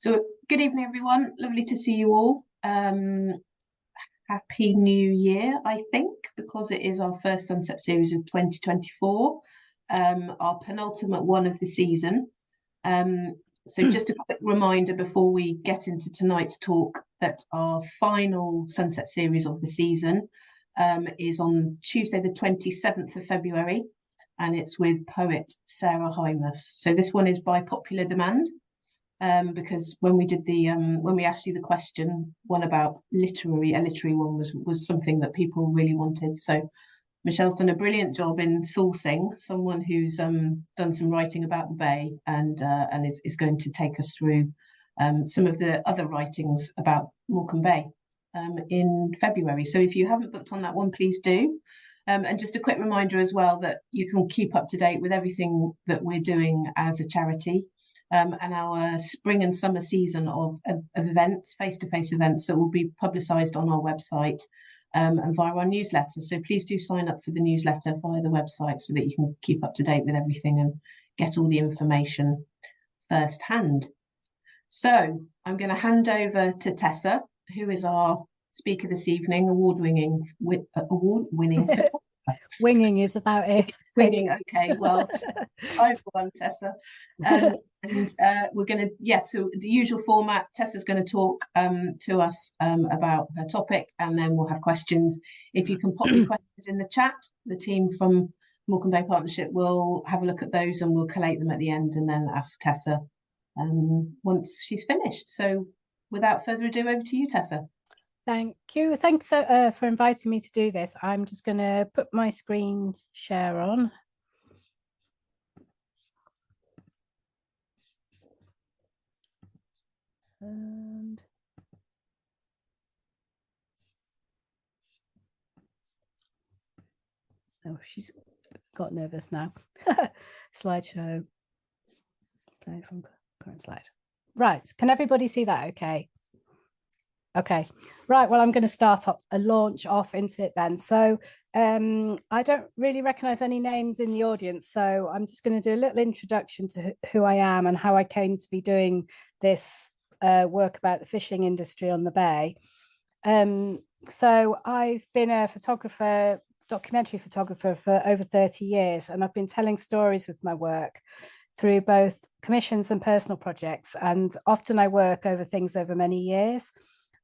So, good evening, everyone. Lovely to see you all. Happy New Year, I think, because it is our first Sunset series of 2024, our penultimate one of the season. So just a quick reminder before we get into tonight's talk that our final Sunset series of the season is on Tuesday, the 27th of February, and it's with poet Sarah Hymas. So this one is by popular demand. Because when we asked you the question, one about a literary one was something that people really wanted. So Michelle's done a brilliant job in sourcing someone who's done some writing about the Bay and is going to take us through some of the other writings about Morecambe Bay in February. So if you haven't booked on that one, please do. And just a quick reminder as well that you can keep up to date with everything that we're doing as a charity. And our spring and summer season of events, face-to-face events that will be publicised on our website and via our newsletter. So please do sign up for the newsletter via the website so that you can keep up to date with everything and get all the information firsthand. So I'm going to hand over to Tessa, who is our speaker this evening, award-winning. Winging is about it. Winging, okay. Well, I've won, Tessa. We're going to, so the usual format, Tessa's going to talk to us about her topic, and then we'll have questions. If you can pop your questions in the chat, the team from Morecambe Bay Partnership will have a look at those and we'll collate them at the end and then ask Tessa once she's finished. So without further ado, over to you, Tessa. Thank you. Thanks for inviting me to do this. I'm just going to put my screen share on. And oh, she's got nervous now. Slideshow. Play from current slide. Right. Can everybody see that? Okay. Okay, right. Well, I'm going to start a launch off into it then. So I don't really recognize any names in the audience. So I'm just going to do a little introduction to who I am and how I came to be doing this work about the fishing industry on the Bay. So I've been a photographer, documentary photographer for over 30 years, and I've been telling stories with my work through both commissions and personal projects. And often I work over things over many years.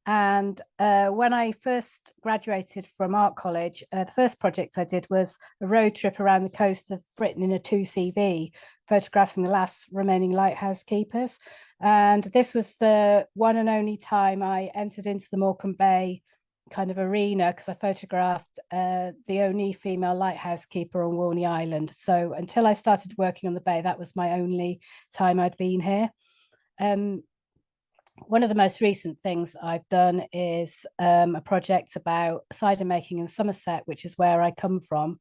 And when I first graduated from art college, the first project I did was a road trip around the coast of Britain in a 2CV, photographing the last remaining lighthouse keepers. And this was the one and only time I entered into the Morecambe Bay kind of arena, because I photographed the only female lighthouse keeper on Walney Island. So until I started working on the Bay, that was my only time I'd been here. One of the most recent things I've done is a project about cider making in Somerset, which is where I come from.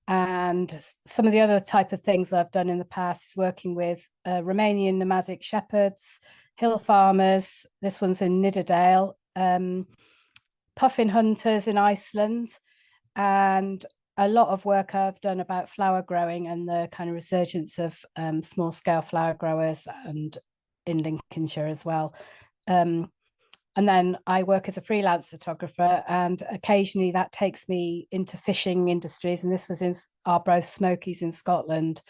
And some of the other type of things I've done in the past is working with Romanian nomadic shepherds, hill farmers. This one's in Nidderdale, puffin hunters in Iceland, and a lot of work I've done about flower growing and the kind of resurgence of small scale flower growers and in Lincolnshire as well. And then I work as a freelance photographer, and occasionally that takes me into fishing industries. And this was in Arbroath Smokies in Scotland,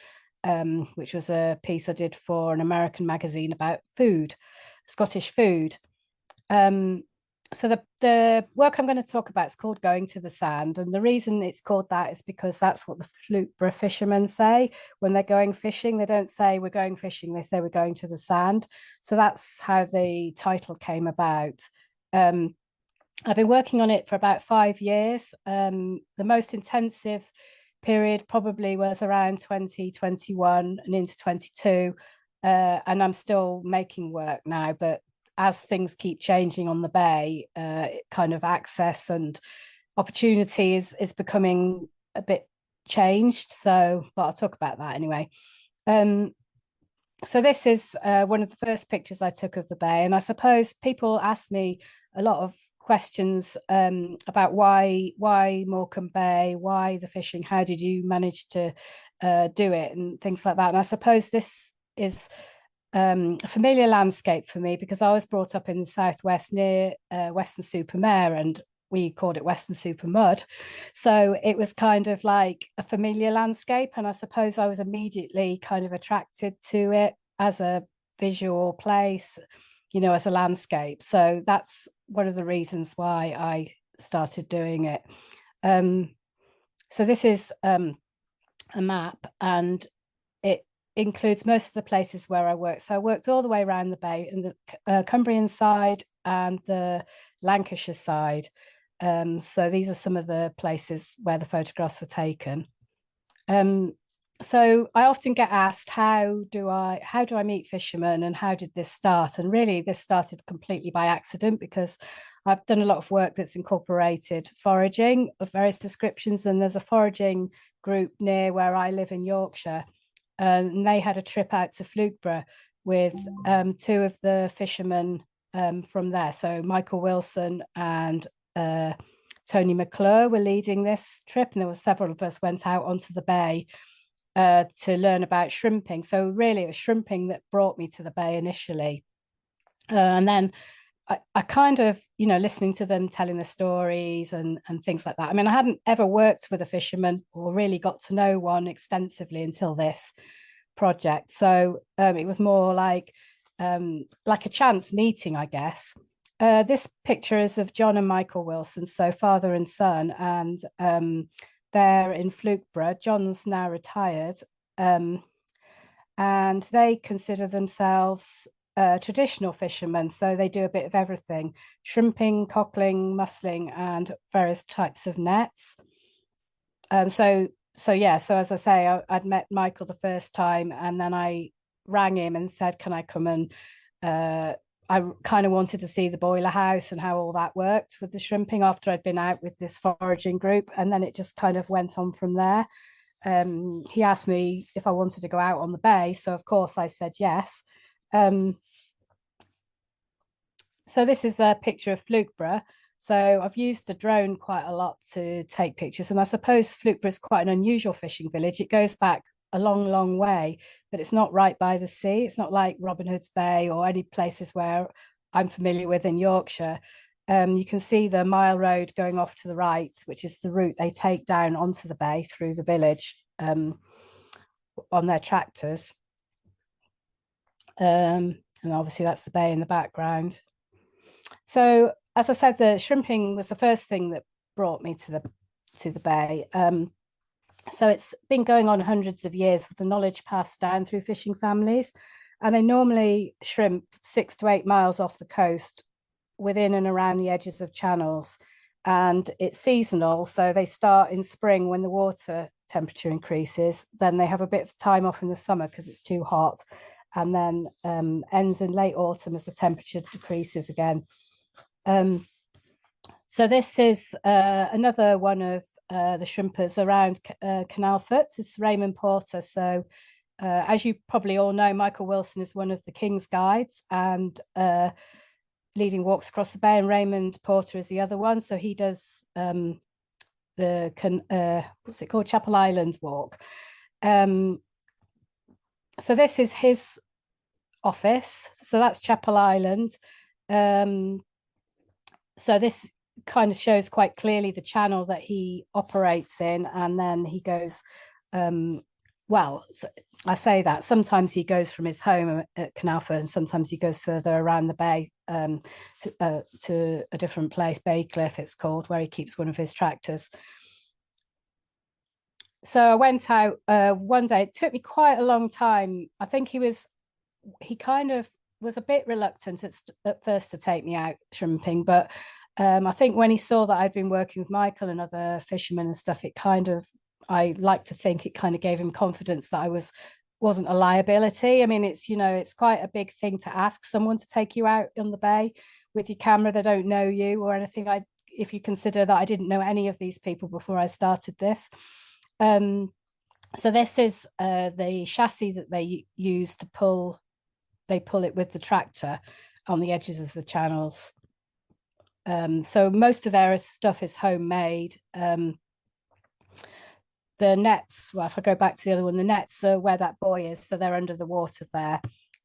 which was a piece I did for an American magazine about food, Scottish food. So the work I'm going to talk about is called Going to the Sand. And the reason it's called that is because that's what the Fluteborough fishermen say when they're going fishing. They don't say we're going fishing, they say we're going to the sand. So that's how the title came about. I've been working on it for about 5 years. The most intensive period probably was around 2021 and into 22. And I'm still making work now, but as things keep changing on the Bay, kind of access and opportunity is becoming a bit changed. So, but I'll talk about that anyway. So this is one of the first pictures I took of the Bay. And I suppose people ask me a lot of questions about why Morecambe Bay, why the fishing, how did you manage to do it and things like that. And I suppose this is a familiar landscape for me because I was brought up in the southwest near Weston-super-Mare, and we called it Weston-super-Mud. So it was kind of like a familiar landscape, and I suppose I was immediately kind of attracted to it as a visual place, as a landscape. So that's one of the reasons why I started doing it. So this is a map, and it includes most of the places where I worked. So I worked all the way around the bay, in the Cumbrian side and the Lancashire side. So these are some of the places where the photographs were taken. So I often get asked, how do I meet fishermen, and how did this start? And really, this started completely by accident, because I've done a lot of work that's incorporated foraging of various descriptions, and there's a foraging group near where I live in Yorkshire, and they had a trip out to Flugborough with two of the fishermen from there. So Michael Wilson and Tony McClure were leading this trip, and there were several of us went out onto the bay to learn about shrimping. So really, it was shrimping that brought me to the bay initially, and then I kind of, listening to them telling the stories and things like that. I mean, I hadn't ever worked with a fisherman or really got to know one extensively until this project. So it was more like a chance meeting, I guess. This picture is of John and Michael Wilson, so father and son, and they're in Flugborough. John's now retired, and they consider themselves traditional fishermen. So they do a bit of everything: shrimping, cockling, mussling, and various types of nets. So as I say, I'd met Michael the first time, and then I rang him and said, can I come and I kind of wanted to see the boiler house and how all that worked with the shrimping after I'd been out with this foraging group. And then it just kind of went on from there. He asked me if I wanted to go out on the bay. So of course I said yes. So this is a picture of Flugborough. So I've used a drone quite a lot to take pictures. And I suppose Flugborough is quite an unusual fishing village. It goes back a long, long way, but it's not right by the sea. It's not like Robin Hood's Bay or any places where I'm familiar with in Yorkshire. You can see the mile road going off to the right, which is the route they take down onto the bay through the village on their tractors. And obviously that's the bay in the background. So as I said, the shrimping was the first thing that brought me to the bay. So it's been going on hundreds of years with the knowledge passed down through fishing families, and they normally shrimp 6 to 8 miles off the coast within and around the edges of channels. And it's seasonal, so they start in spring when the water temperature increases, then they have a bit of time off in the summer because it's too hot, and then ends in late autumn as the temperature decreases again. So this is another one of the shrimpers around Canal Foot. It's Raymond Porter. So as you probably all know, Michael Wilson is one of the King's guides and leading walks across the bay, and Raymond Porter is the other one. So he does what's it called, Chapel Island walk. So this is his office. So that's Chapel Island. So this kind of shows quite clearly the channel that he operates in, and then he goes so I say that sometimes he goes from his home at Canalford, and sometimes he goes further around the bay to a different place, Bay Cliff it's called, where he keeps one of his tractors. So I went out one day. It took me quite a long time. I think he kind of was a bit reluctant at first to take me out shrimping, but I think when he saw that I'd been working with Michael and other fishermen and stuff, I like to think it kind of gave him confidence that I wasn't a liability. I mean, it's quite a big thing to ask someone to take you out on the bay with your camera. They don't know you or anything. If you consider that I didn't know any of these people before I started this. So this is the chassis that they use to pull. They pull it with the tractor on the edges of the channels. So most of their stuff is homemade. The nets, well, if I go back to the other one, the nets are where that buoy is, so they're under the water there.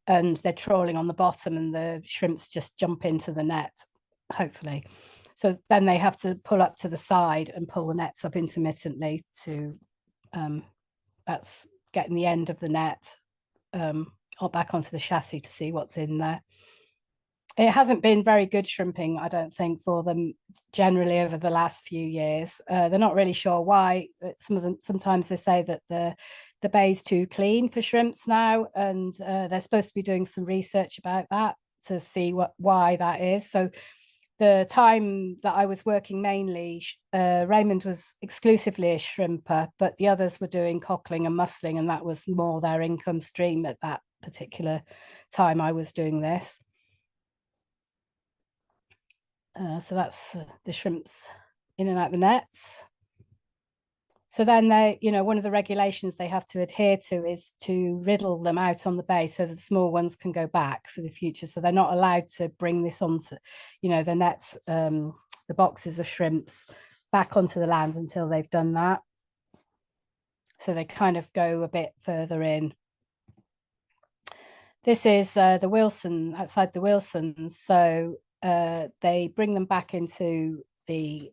and they're trawling on the bottom, and the shrimps just jump into the net, hopefully. So then they have to pull up to the side and pull the nets up intermittently to that's getting the end of the net or back onto the chassis to see what's in there. It hasn't been very good shrimping, I don't think, for them generally over the last few years. They're not really sure why. Some of them, sometimes they say that the bay's too clean for shrimps now, and they're supposed to be doing some research about that to see why that is. So the time that I was working mainly, Raymond was exclusively a shrimper, but the others were doing cockling and mussling, and that was more their income stream at that particular time I was doing this. So that's the shrimps in and out the nets. So then they, one of the regulations they have to adhere to is to riddle them out on the bay so that the small ones can go back for the future. So they're not allowed to bring this onto, the nets, the boxes of shrimps back onto the land until they've done that. So they kind of go a bit further in. This is the Wilson, outside the Wilsons. So they bring them back into the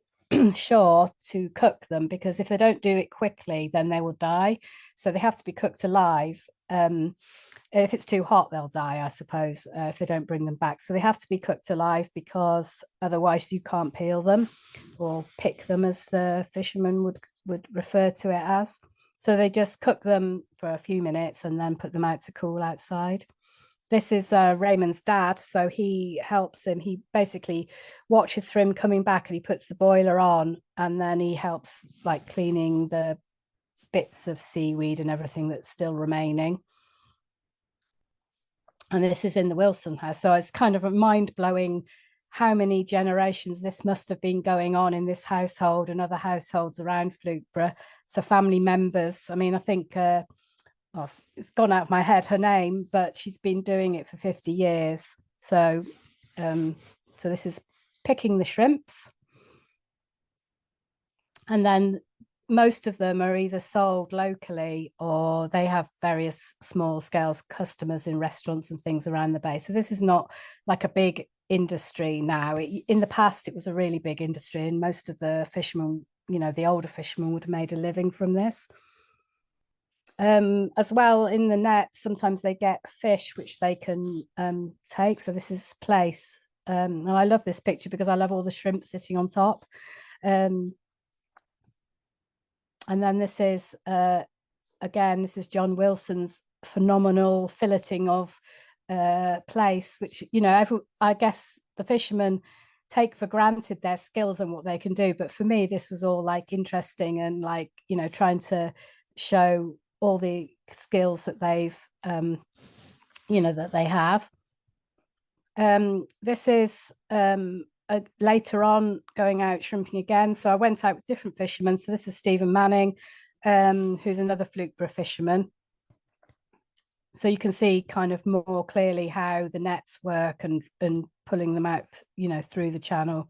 shore to cook them, because if they don't do it quickly, then they will die. So they have to be cooked alive. If it's too hot, they'll die, I suppose, if they don't bring them back. So they have to be cooked alive, because otherwise you can't peel them or pick them, as the fishermen would refer to it as. So they just cook them for a few minutes and then put them out to cool outside. This is Raymond's dad, so he helps him. He basically watches for him coming back, and he puts the boiler on, and then he helps like cleaning the bits of seaweed and everything that's still remaining. And this is in the Wilson house, so it's kind of a mind-blowing how many generations this must have been going on in this household and other households around Fluteborough. So family members, I mean, I think it's gone out of my head, her name, but she's been doing it for 50 years. So so this is picking the shrimps, and then most of them are either sold locally or they have various small scale customers in restaurants and things around the bay. So this is not like a big industry now. In the past it was a really big industry, and most of the fishermen, the older fishermen, would have made a living from this. As well, in the net, sometimes they get fish which they can take. So this is plaice. And I love this picture because I love all the shrimp sitting on top. And then this is, again, this is John Wilson's phenomenal filleting of plaice, which, I guess the fishermen take for granted their skills and what they can do. But for me, this was all like interesting and like, trying to show all the skills that they've that they have. This is later on going out shrimping again. So I went out with different fishermen. So this is Stephen Manning, who's another Fluteborough fisherman. So you can see kind of more clearly how the nets work and pulling them out, through the channel.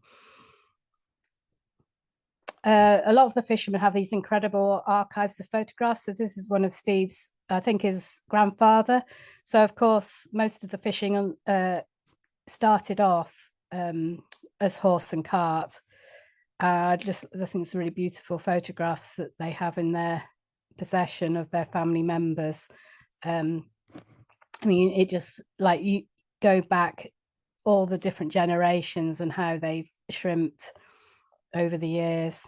A lot of the fishermen have these incredible archives of photographs. So this is one of Steve's, I think, his grandfather. So of course, most of the fishing started off as horse and cart. I think it's really beautiful photographs that they have in their possession of their family members. I mean, it just like you go back all the different generations and how they've shrimped over the years.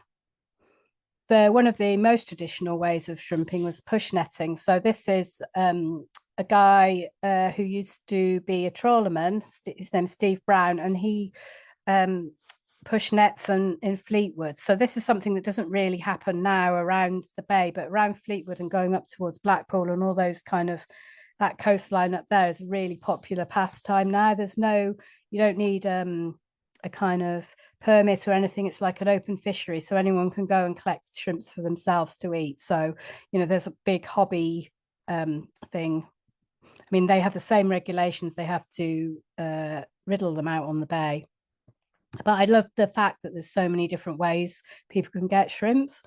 One of the most traditional ways of shrimping was push netting. So this is a guy who used to be a trawlerman. His name's Steve Brown, and he push nets in Fleetwood. So this is something that doesn't really happen now around the bay, but around Fleetwood and going up towards Blackpool and all those kind of, that coastline up there is a really popular pastime now. You don't need a kind of permit or anything. It's like an open fishery, so anyone can go and collect shrimps for themselves to eat. So there's a big hobby thing. I mean, they have the same regulations. They have to riddle them out on the bay. But I love the fact that there's so many different ways people can get shrimps.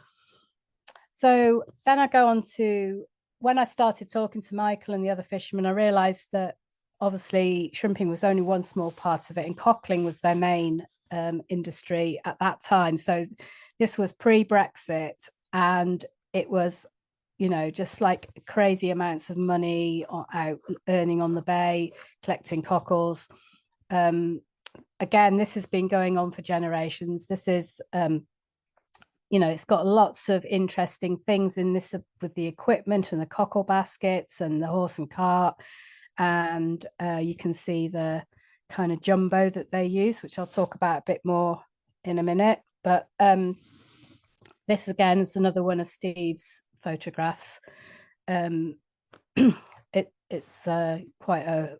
So then I go on to, when I started talking to Michael and the other fishermen, I realized that obviously shrimping was only one small part of it, and cockling was their main industry at that time. So this was pre-Brexit, and it was, you know, just like crazy amounts of money out earning on the bay, collecting cockles. Again, this has been going on for generations. This is, you know, it's got lots of interesting things in this with the equipment and the cockle baskets and the horse and cart. And you can see the kind of jumbo that they use, which I'll talk about a bit more in a minute. But this again is another one of Steve's photographs. It's quite a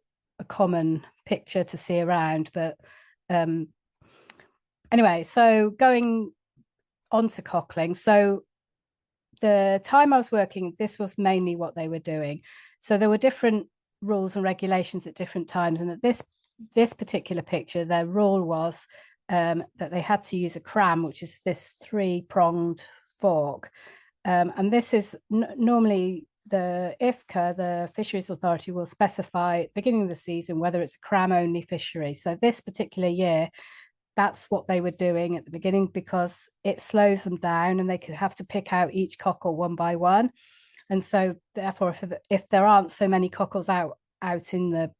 common picture to see around, but anyway, so going on to cockling. So the time I was working, this was mainly what they were doing. So there were different rules and regulations at different times, and at this particular picture, their rule was that they had to use a cram, which is this 3-pronged fork. And this is normally the IFCA, the Fisheries Authority, will specify at the beginning of the season whether it's a cram only fishery. So this particular year, that's what they were doing at the beginning, because it slows them down and they could have to pick out each cockle one by one. And so therefore, if there aren't so many cockles out in the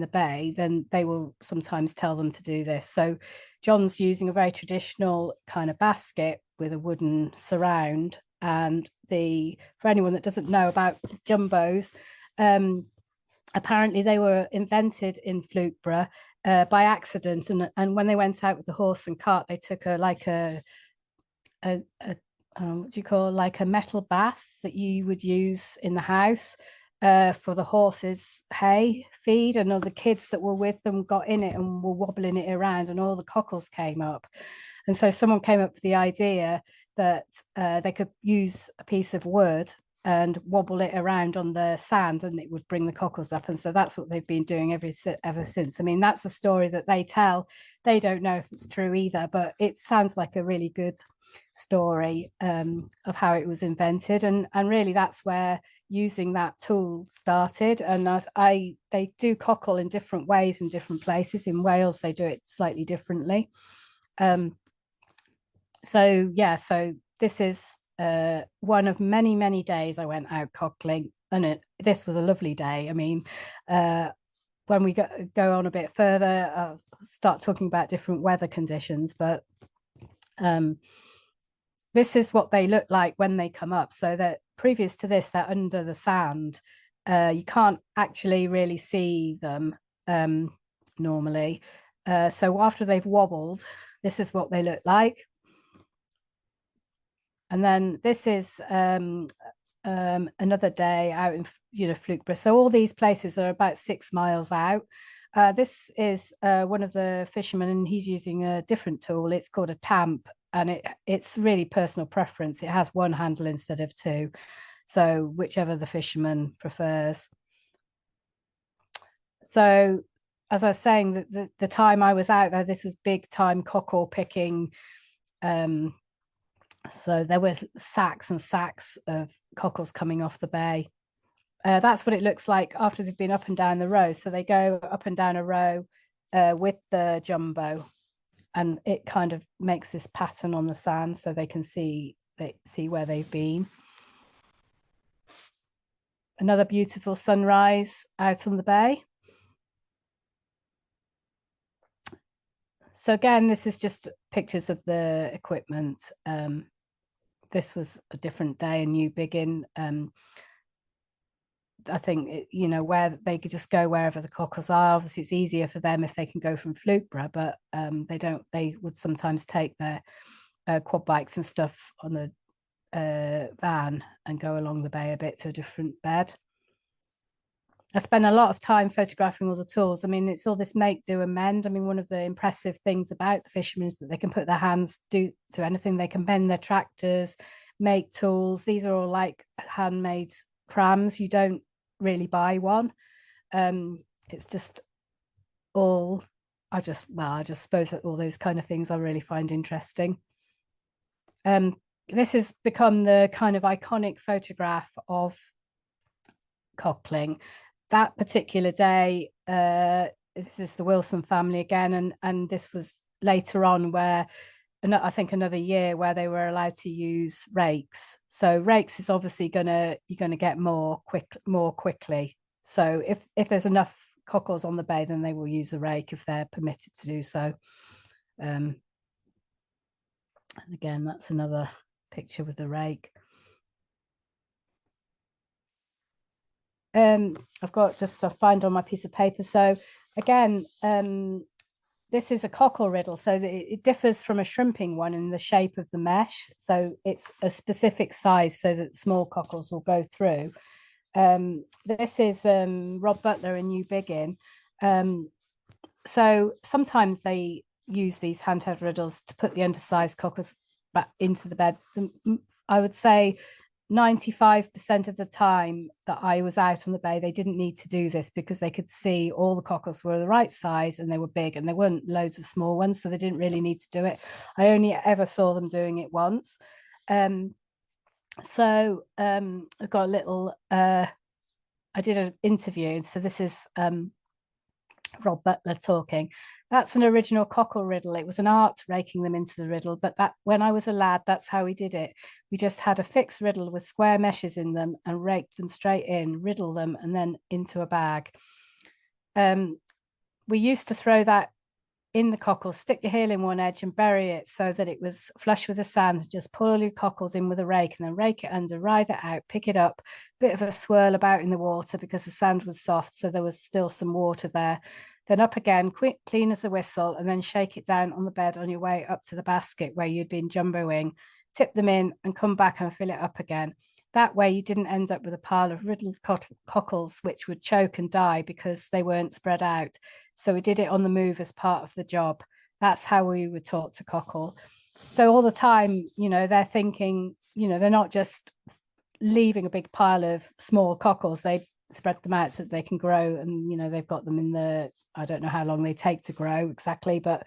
bay, then they will sometimes tell them to do this. So John's using a very traditional kind of basket with a wooden surround. And for anyone that doesn't know about jumbos, apparently they were invented in Flukeborough by accident. And when they went out with the horse and cart, they took what do you call, like a metal bath that you would use in the house for the horses' hay feed, and all the kids that were with them got in it and were wobbling it around, and all the cockles came up. And so someone came up with the idea that they could use a piece of wood and wobble it around on the sand, and it would bring the cockles up. And so that's what they've been doing ever since. I mean, that's a story that they tell. They don't know if it's true either, but it sounds like a really good story of how it was invented. And really that's where using that tool started. And they do cockle in different ways in different places. In Wales, they do it slightly differently. So this is one of many days I went out cockling, and this was a lovely day. I mean, when we go on a bit further, I'll start talking about different weather conditions, but this is what they look like when they come up. So that previous to this, they're under the sand. You can't actually really see them normally. So after they've wobbled, this is what they look like. And then this is another day out in Flukeborough. So all these places are about 6 miles out. This is one of the fishermen, and he's using a different tool. It's called a tamp, and it's really personal preference. It has one handle instead of two, so whichever the fisherman prefers. So as I was saying, the time I was out there, this was big time cockle picking. So there was sacks and sacks of cockles coming off the bay. That's what it looks like after they've been up and down the row. So they go up and down a row with the jumbo, and it kind of makes this pattern on the sand so they can see where they've been. Another beautiful sunrise out on the bay. So again, this is just pictures of the equipment. This was a different day, a new biggin. I think, where they could just go wherever the cockles are. Obviously, it's easier for them if they can go from Flukeborough, but they would sometimes take their quad bikes and stuff on the van and go along the bay a bit to a different bed. I spent a lot of time photographing all the tools. I mean, it's all this make, do, and mend. I mean, one of the impressive things about the fishermen is that they can put their hands to anything. They can bend their tractors, make tools. These are all like handmade crams. You don't really buy one. It's just all, I just suppose that all those kind of things I really find interesting. This has become the kind of iconic photograph of cockling. that particular day, this is the Wilson family again, and this was later on where I think another year where they were allowed to use rakes. So rakes is obviously you're gonna get more quickly. So if there's enough cockles on the bay, then they will use a rake if they're permitted to do so. And again, that's another picture with the rake. I've got just to find on my piece of paper. So again, this is a cockle riddle, so it differs from a shrimping one in the shape of the mesh. So it's a specific size so that small cockles will go through. This is Rob Butler in New Biggin. So sometimes they use these handheld riddles to put the undersized cockles back into the bed. I would say 95% of the time that I was out on the bay, they didn't need to do this because they could see all the cockles were the right size and they were big, and there weren't loads of small ones, so they didn't really need to do it. I only ever saw them doing it once. I've got a little, I did an interview. So this is Rob Butler talking. That's an original cockle riddle. It was an art raking them into the riddle, but that when I was a lad, that's how we did it. We just had a fixed riddle with square meshes in them and raked them straight in, riddle them, and then into a bag. We used to throw that in the cockles, stick your heel in one edge and bury it so that it was flush with the sand. Just pull all your cockles in with a rake and then rake it under, ride it out, pick it up, bit of a swirl about in the water because the sand was soft, so there was still some water there. Then up again, quick, clean as a whistle, and then shake it down on the bed on your way up to the basket where you'd been jumboing. Tip them in and come back and fill it up again. That way you didn't end up with a pile of riddled cockles which would choke and die because they weren't spread out. So we did it on the move as part of the job. That's how we were taught to cockle. So all the time, they're thinking, they're not just leaving a big pile of small cockles. They spread them out so that they can grow, and they've got them in the, I don't know how long they take to grow exactly, but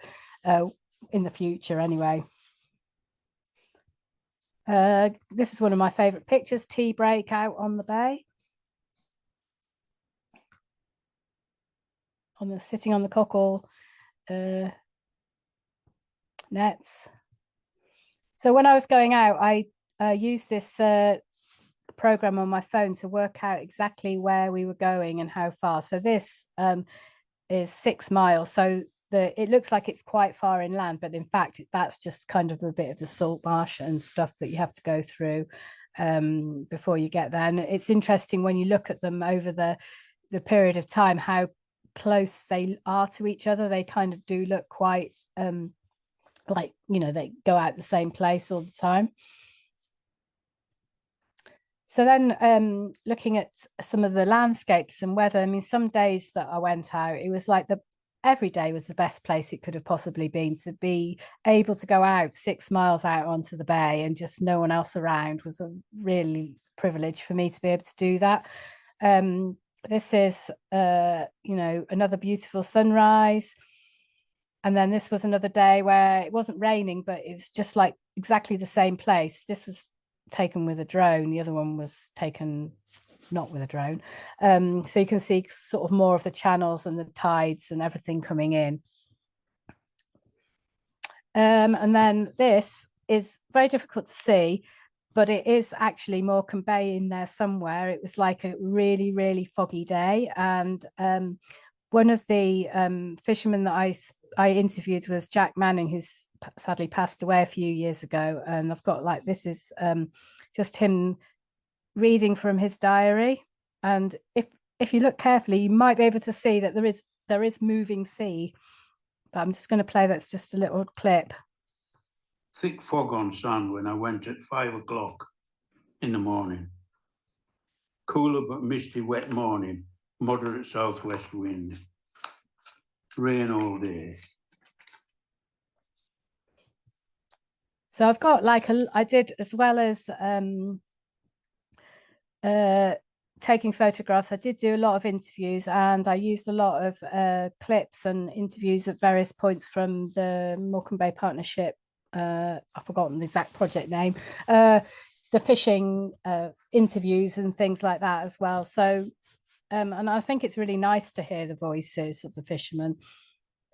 in the future anyway. This is one of my favorite pictures, tea break out on the bay. Sitting on the cockle nets. So when I was going out, I used this program on my phone to work out exactly where we were going and how far. So this is 6 miles. So it looks like it's quite far inland, but in fact, that's just kind of a bit of the salt marsh and stuff that you have to go through before you get there. And it's interesting when you look at them over the period of time, how close they are to each other. They kind of do look quite like they go out the same place all the time. So then looking at some of the landscapes and weather, I mean, some days that I went out, it was like every day was the best place it could have possibly been. To be able to go out 6 miles out onto the bay and just no one else around was a really privilege for me to be able to do that. This is another beautiful sunrise, and then this was another day where it wasn't raining, but it was just like exactly the same place. This was taken with a drone, the other one was taken not with a drone, so you can see sort of more of the channels and the tides and everything coming in. And then this is very difficult to see, but it is actually Morecambe Bay in there somewhere. It was like a really, really foggy day, and one of the fishermen that I interviewed was Jack Manning, who's sadly passed away a few years ago. And I've got this is just him reading from his diary. And if you look carefully, you might be able to see that there is moving sea. But I'm just going to play that's just a little clip. Thick fog on sand when I went at 5 o'clock in the morning. Cooler but misty wet morning, moderate southwest wind. Rain all day. So I've got I did, as well as taking photographs, I did do a lot of interviews, and I used a lot of clips and interviews at various points from the Morecambe Bay Partnership. I've forgotten the exact project name, the fishing interviews and things like that as well. So And I think it's really nice to hear the voices of the fishermen.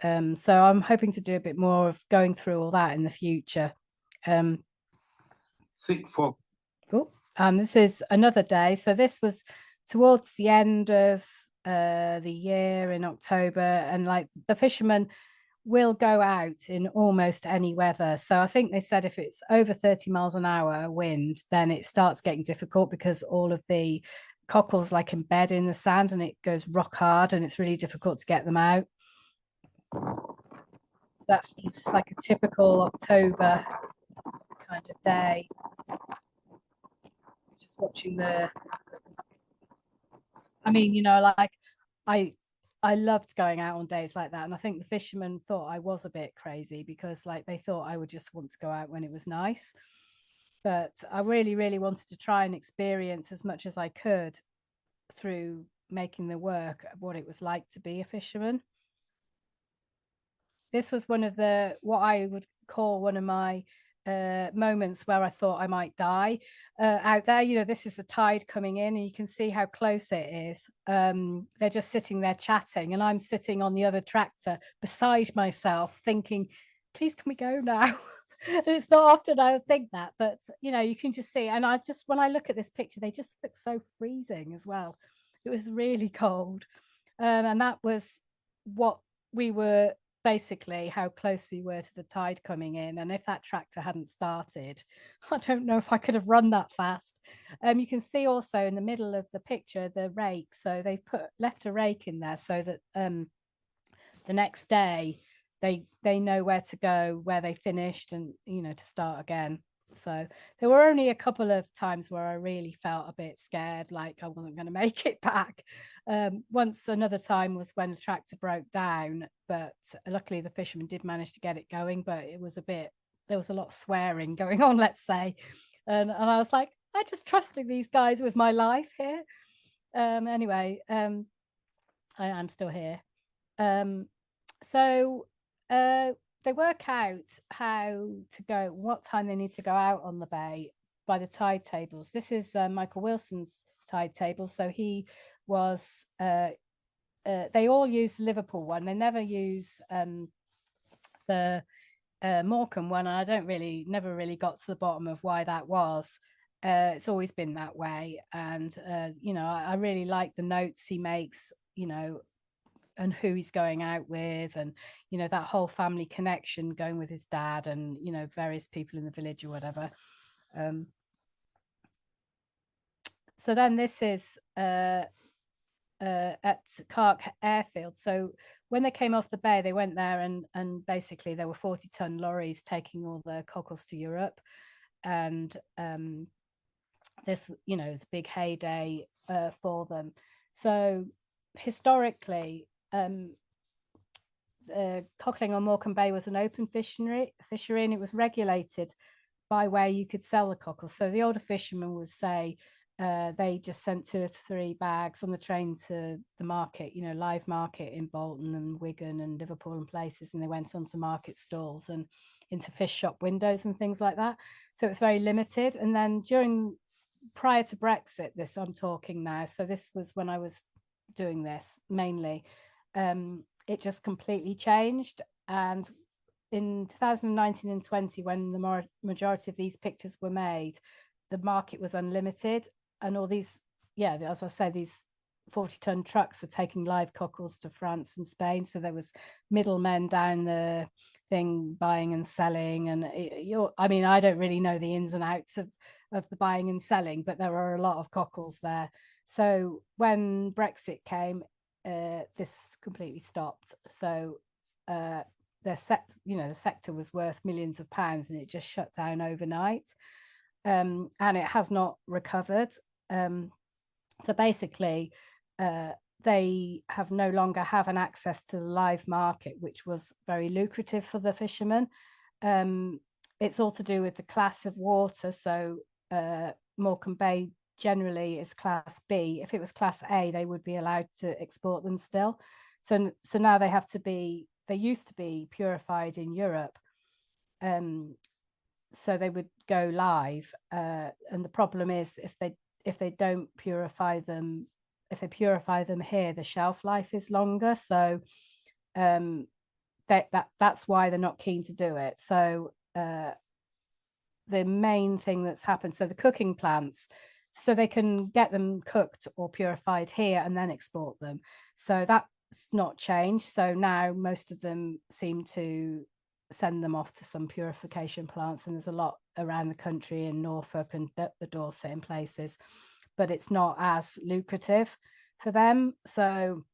So I'm hoping to do a bit more of going through all that in the future. Thick fog. And this is another day. So this was towards the end of the year in October, and like the fishermen will go out in almost any weather. So I think they said if it's over 30 miles an hour wind, then it starts getting difficult because all of the cockles like embed in the sand and it goes rock hard and it's really difficult to get them out. So that's just like a typical October kind of day. Just watching I mean, you know, like I loved going out on days like that. And I think the fishermen thought I was a bit crazy because like they thought I would just want to go out when it was nice. But I really, really wanted to try and experience as much as I could through making the work what it was like to be a fisherman. This was one of what I would call one of my moments where I thought I might die out there. You know, this is the tide coming in and you can see how close it is. They're just sitting there chatting and I'm sitting on the other tractor beside myself thinking, please can we go now? And it's not often I would think that, but you know, you can just see. And I just, when I look at this picture, they just look so freezing as well. It was really cold. And that was what we were basically how close we were to the tide coming in. And if that tractor hadn't started, I don't know if I could have run that fast. You can see also in the middle of the picture the rake. So they've left a rake in there so that the next day they know where to go, where they finished, and you know, to start again. So there were only a couple of times where I really felt a bit scared, like I wasn't going to make it back. Once another time was when the tractor broke down, but luckily the fishermen did manage to get it going, but it was there was a lot of swearing going on, let's say. And I was like, I just trusting these guys with my life here. Anyway, I am still here. So they work out how to go, what time they need to go out on the bay by the tide tables. This is Michael Wilson's tide table. So he was, they all use the Liverpool one. They never use the Morecambe one. And I never really got to the bottom of why that was. It's always been that way. And, you know, I really like the notes he makes, you know, and who he's going out with, and you know, that whole family connection going with his dad and you know, various people in the village or whatever. So then this is at Cark Airfield. So when they came off the bay, they went there and basically there were 40-ton lorries taking all the cockles to Europe. And this, you know, it's a big heyday for them. So historically, cockling on Morecambe Bay was an open fishery, and it was regulated by where you could sell the cockles. So the older fishermen would say they just sent 2 or 3 bags on the train to the market, you know, live market in Bolton and Wigan and Liverpool and places, and they went onto market stalls and into fish shop windows and things like that. So it's very limited. And then prior to Brexit, this I'm talking now, so this was when I was doing this mainly, it just completely changed. And in 2019 and 20, when the majority of these pictures were made, the market was unlimited, and all these, yeah, as I say, these 40-ton trucks were taking live cockles to France and Spain. So there was middlemen down the thing buying and selling, and I mean, I don't really know the ins and outs of the buying and selling, but there are a lot of cockles there. So when Brexit came, this completely stopped. So the sector was worth millions of pounds, and it just shut down overnight, and it has not recovered. So basically, they have no longer have an access to the live market, which was very lucrative for the fishermen. It's all to do with the class of water. So Morecambe Bay generally is class B. If it was class A, they would be allowed to export them still. So now they used to be purified in Europe. So they would go live. And the problem is if they don't purify them if they purify them here, the shelf life is longer. So that's why they're not keen to do it. So the main thing that's happened, so the cooking plants, so they can get them cooked or purified here and then export them. So that's not changed. So now most of them seem to send them off to some purification plants, and there's a lot around the country in Norfolk and the Dorset in places, but it's not as lucrative for them. So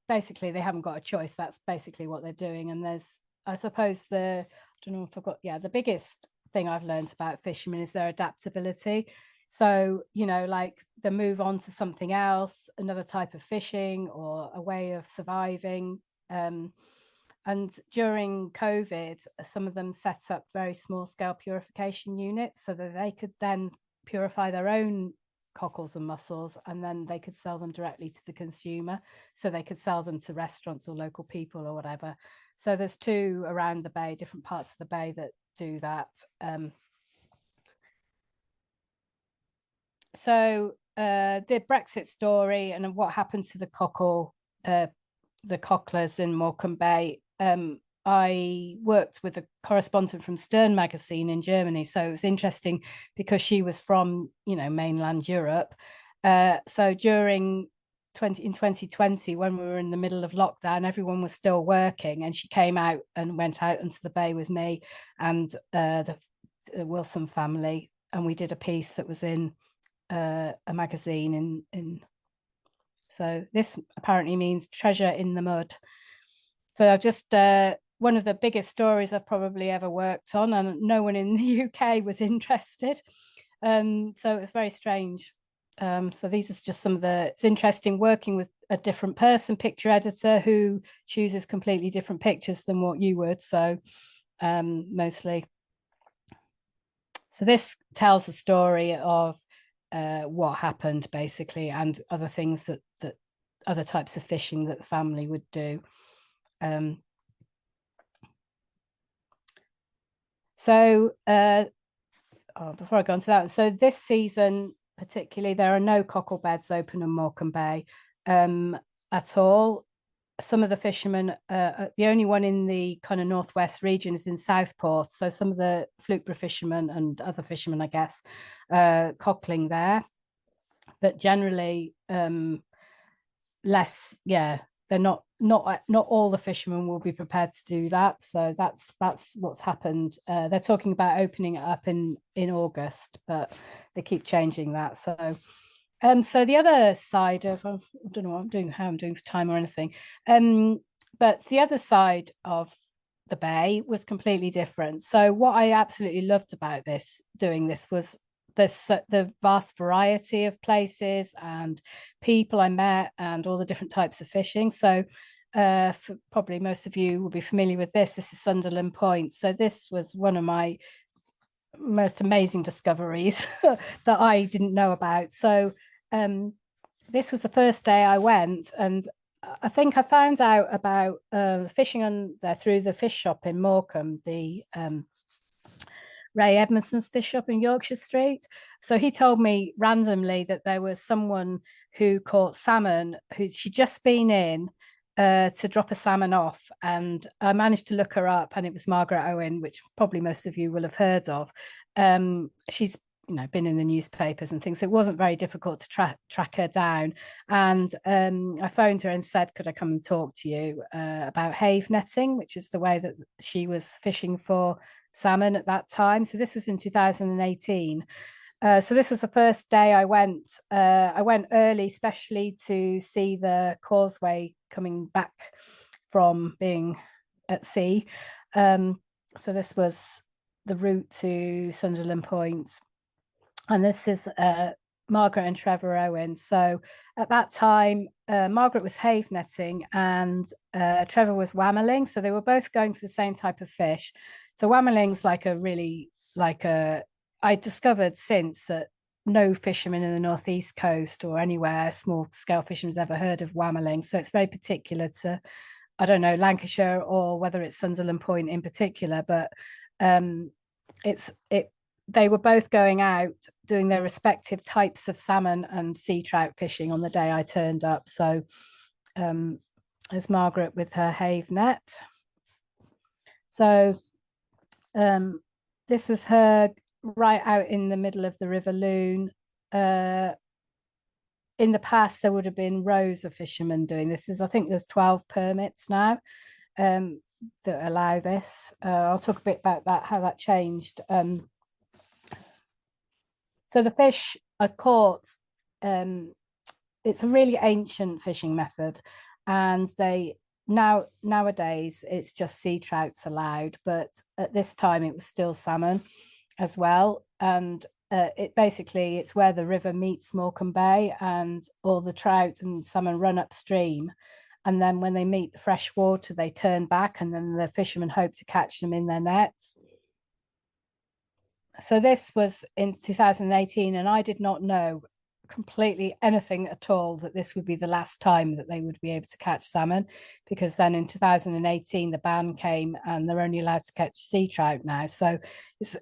basically they haven't got a choice. That's basically what they're doing. And there's, I suppose, I don't know if I got, the biggest thing I've learned about fishermen is their adaptability. So, like they move on to something else, another type of fishing or a way of surviving. And during COVID, some of them set up very small scale purification units so that they could then purify their own cockles and mussels, and then they could sell them directly to the consumer. So they could sell them to restaurants or local people or whatever. So there's 2 around the bay, different parts of the bay that do that. So the Brexit story and what happened to the cockle, the cocklers in Morecambe Bay. I worked with a correspondent from Stern magazine in Germany. So it was interesting because she was from, mainland Europe. So during 2020, when we were in the middle of lockdown, everyone was still working, and she came out and went out into the bay with me and the Wilson family, and we did a piece that was in a magazine in so this apparently means treasure in the mud. So I've just one of the biggest stories I've probably ever worked on, and no one in the UK was interested. So it was very strange. So these are just some of it's interesting working with a different person, picture editor, who chooses completely different pictures than what you would. So mostly. So this tells the story of what happened basically, and other things that other types of fishing that the family would do. So before I go on to that, so this season particularly, there are no cockle beds open in Morecambe Bay at all. Some of the fishermen, the only one in the kind of northwest region is in Southport. So some of the Flukeborough fishermen and other fishermen, I guess, cockling there, but generally less. They're not all the fishermen will be prepared to do that. So that's what's happened. They're talking about opening it up in August, but they keep changing that. So so the other side of, I don't know what I'm doing, how I'm doing for time or anything, but the other side of the bay was completely different. So what I absolutely loved about doing this was the vast variety of places and people I met and all the different types of fishing. So probably most of you will be familiar with this. This is Sunderland Point. So this was one of my most amazing discoveries that I didn't know about. So this was the first day I went, and I think I found out about fishing on there through the fish shop in Morecambe, the Ray Edmondson's fish shop in Yorkshire Street. So he told me randomly that there was someone who caught salmon who she'd just been in to drop a salmon off, and I managed to look her up, and it was Margaret Owen, which probably most of you will have heard of. She's been in the newspapers and things. So it wasn't very difficult to track her down, and I phoned her and said, could I come and talk to you about have netting, which is the way that she was fishing for salmon at that time. So this was in 2018. So this was the first day I went. I went early, especially to see the causeway coming back from being at sea. So this was the route to Sunderland Point. And this is Margaret and Trevor Owen. So at that time, Margaret was have netting and Trevor was whammerling. So they were both going for the same type of fish. So whammerling's I discovered since that no fisherman in the northeast coast or anywhere small scale fisherman's ever heard of whammerling. So it's very particular to, I don't know, Lancashire or whether it's Sunderland Point in particular, but it they were both going out doing their respective types of salmon and sea trout fishing on the day I turned up. So there's Margaret with her Have net. So this was her right out in the middle of the River Lune. In the past, there would have been rows of fishermen doing this. I think there's 12 permits now that allow this. I'll talk a bit about that, how that changed. So the fish are caught. It's a really ancient fishing method, and nowadays it's just sea trouts allowed, but at this time it was still salmon as well. And it's where the river meets Morecambe Bay, and all the trout and salmon run upstream, and then when they meet the fresh water they turn back, and then the fishermen hope to catch them in their nets. So this was in 2018, and I did not know completely anything at all that this would be the last time that they would be able to catch salmon, because then in 2018 the ban came and they're only allowed to catch sea trout now. So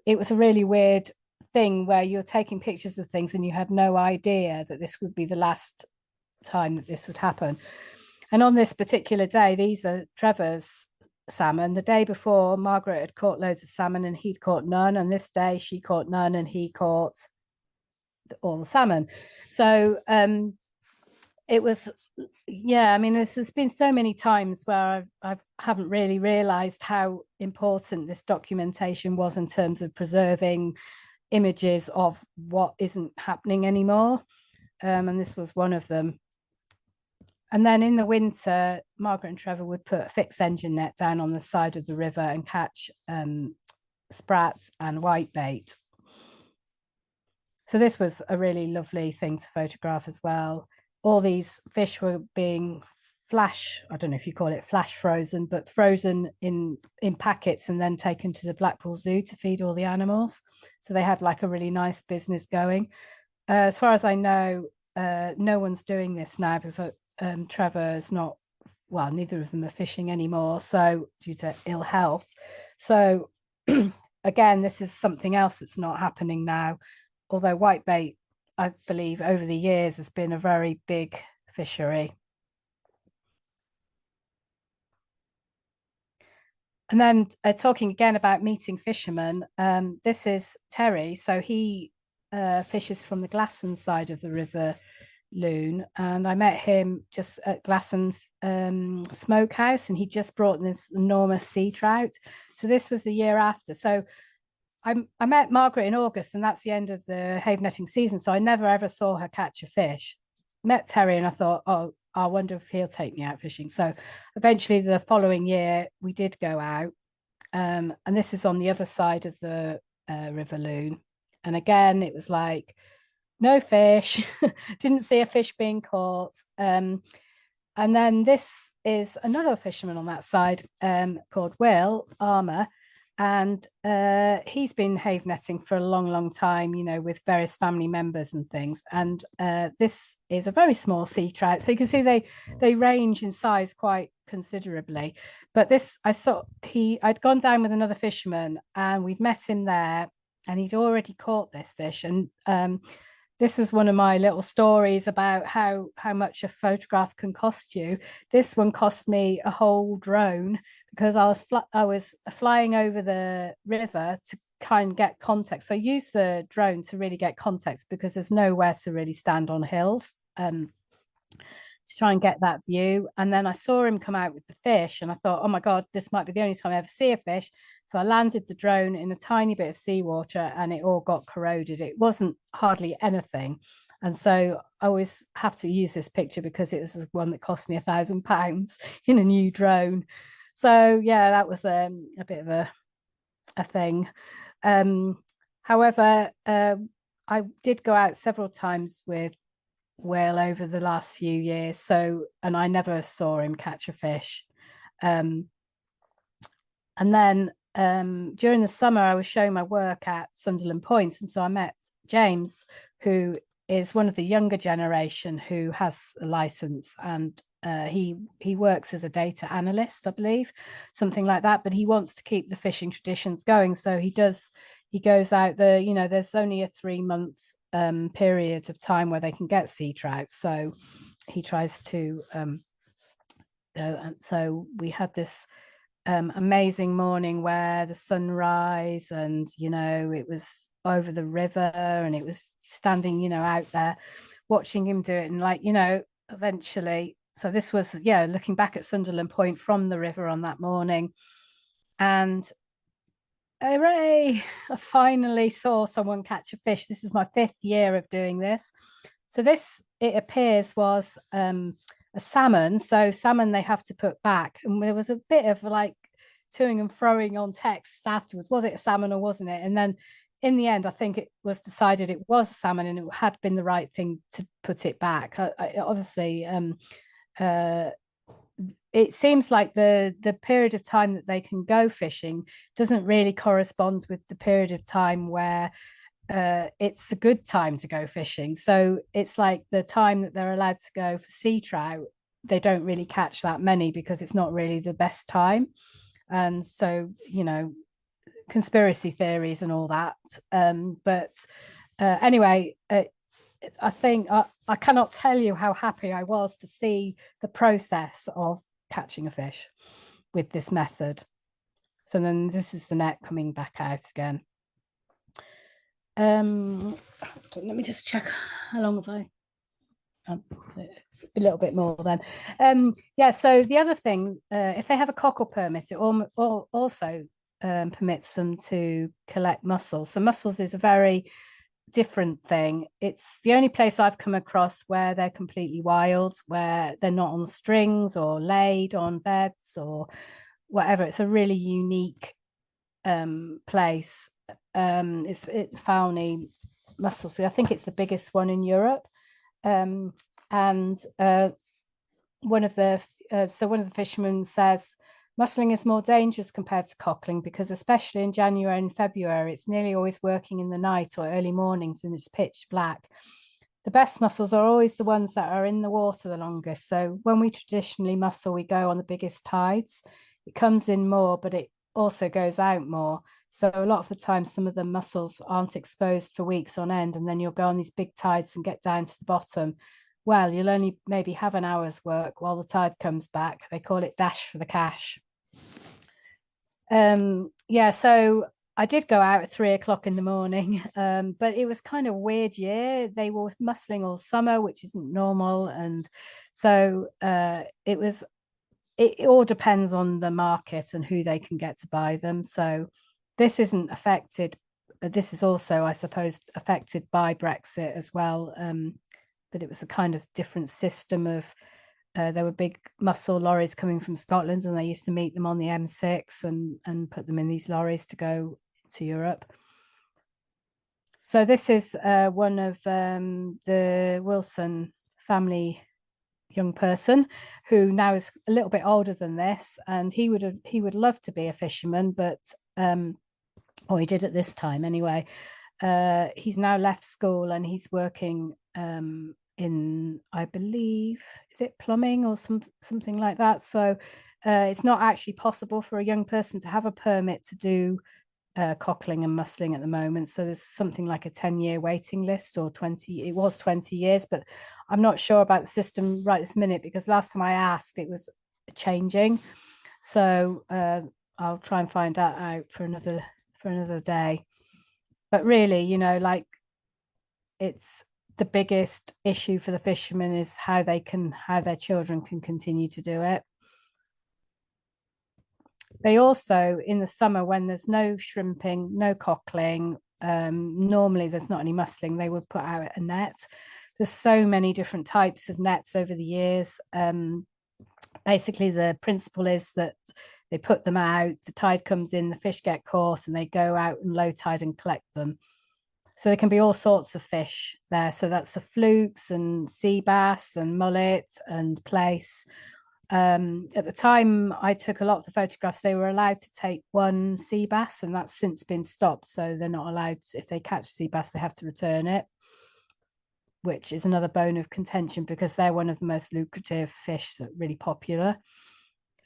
it was a really weird thing where you're taking pictures of things and you had no idea that this would be the last time that this would happen. And on this particular day, these are Trevor's salmon. The day before, Margaret had caught loads of salmon and he'd caught none, and this day she caught none and he caught all the salmon. So it was, yeah, I mean, there's been so many times where I haven't really realized how important this documentation was in terms of preserving images of what isn't happening anymore, and this was one of them. And then in the winter, Margaret and Trevor would put a fixed engine net down on the side of the river and catch sprats and whitebait. So this was a really lovely thing to photograph as well. All these fish were being I don't know if you call it flash frozen, but frozen in packets and then taken to the Blackpool Zoo to feed all the animals. So they had like a really nice business going. As far as I know, no one's doing this now because Trevor's not, well, neither of them are fishing anymore, so due to ill health. So again, this is something else that's not happening now, although whitebait, I believe, over the years has been a very big fishery. And then talking again about meeting fishermen, this is Terry. So he fishes from the Glasson side of the River Lune, and I met him just at Glasson Smokehouse, and he just brought this enormous sea trout. So this was the year after. So I met Margaret in August, and that's the end of the Have netting season. So I never ever saw her catch a fish. Met Terry, and I thought, oh, I wonder if he'll take me out fishing. So eventually the following year we did go out, and this is on the other side of the River Lune. And again, it was like no fish, didn't see a fish being caught. And then this is another fisherman on that side called Will Armour, and he's been Have netting for a long time, you know, with various family members and things. And this is a very small sea trout, so you can see they range in size quite considerably. But this, I saw I'd gone down with another fisherman and we'd met him there, and he'd already caught this fish. And this was one of my little stories about how much a photograph can cost you. This one cost me a whole drone, because I was flying over the river to kind of get context. So I use the drone to really get context, because there's nowhere to really stand on hills to try and get that view. And then I saw him come out with the fish, and I thought, oh my God, this might be the only time I ever see a fish. So I landed the drone in a tiny bit of seawater, and it all got corroded. It wasn't hardly anything. And so I always have to use this picture because it was one that cost me £1,000 in a new drone. So yeah, that was a bit of a thing. However, I did go out several times with Will over the last few years. So, and I never saw him catch a fish. And then during the summer, I was showing my work at Sunderland Point, and so I met James, who is one of the younger generation who has a license, and he works as a data analyst, I believe, something like that. But he wants to keep the fishing traditions going, so he he goes out there, you know, there's only a 3-month period of time where they can get sea trout. So he tries to, and so we had this amazing morning where the sunrise, and, you know, it was over the river, and it was standing, you know, out there watching him do it. And like, you know, eventually, so this was, yeah, looking back at Sunderland Point from the river on that morning, and hooray, I finally saw someone catch a fish. This is my 5th year of doing this. So this, it appears, was a salmon. So salmon they have to put back, and there was a bit of like toing and froing on text afterwards. Was it a salmon or wasn't it? And then in the end, I think it was decided it was a salmon, and it had been the right thing to put it back. Obviously, it seems like the period of time that they can go fishing doesn't really correspond with the period of time where it's a good time to go fishing. So it's like the time that they're allowed to go for sea trout, they don't really catch that many because it's not really the best time. And so, you know, conspiracy theories and all that. But anyway, I think I cannot tell you how happy I was to see the process of catching a fish with this method. So then this is the net coming back out again. Let me just check how long have I a little bit more then. Yeah, so the other thing, if they have a cockle permit, it also permits them to collect mussels. So mussels is a very different thing. It's the only place I've come across where they're completely wild, where they're not on strings or laid on beds or whatever. It's a really unique place. It's Fauni mussels. I think it's the biggest one in Europe. And one of the fishermen says mussling is more dangerous compared to cockling because, especially in January and February, it's nearly always working in the night or early mornings and it's pitch black. The best mussels are always the ones that are in the water the longest. So when we traditionally mussel, we go on the biggest tides. It comes in more, but it also goes out more. So a lot of the time, some of the mussels aren't exposed for weeks on end, and then you'll go on these big tides and get down to the bottom. Well, you'll only maybe have an hour's work while the tide comes back. They call it dash for the cash. Yeah, so I did go out at 3 o'clock in the morning, but it was kind of a weird year. They were mussling all summer, which isn't normal. And so it all depends on the market and who they can get to buy them. So this isn't affected. This is also, I suppose, affected by Brexit as well. But it was a kind of different system of, there were big mussel lorries coming from Scotland, and they used to meet them on the M6 and put them in these lorries to go to Europe. So this is one of the Wilson family young person who now is a little bit older than this, and he would love to be a fisherman, but or he did at this time anyway. He's now left school and he's working in, I believe, is it plumbing or something like that. So it's not actually possible for a young person to have a permit to do cockling and mussling at the moment. So there's something like a 10-year waiting list, or 20, it was 20 years, but I'm not sure about the system right this minute because last time I asked it was changing. So I'll try and find that out for another day. But really, you know, like, it's the biggest issue for the fishermen is how their children can continue to do it. They also, in the summer, when there's no shrimping, no cockling, normally there's not any mussling, they would put out a net. There's so many different types of nets over the years. Basically, the principle is that they put them out, the tide comes in, the fish get caught, and they go out in low tide and collect them. So there can be all sorts of fish there. So that's the flukes and sea bass and mullet and plaice. At the time I took a lot of the photographs, they were allowed to take one sea bass, and that's since been stopped. So they're not allowed, if they catch sea bass, they have to return it, which is another bone of contention because they're one of the most lucrative fish, that really popular.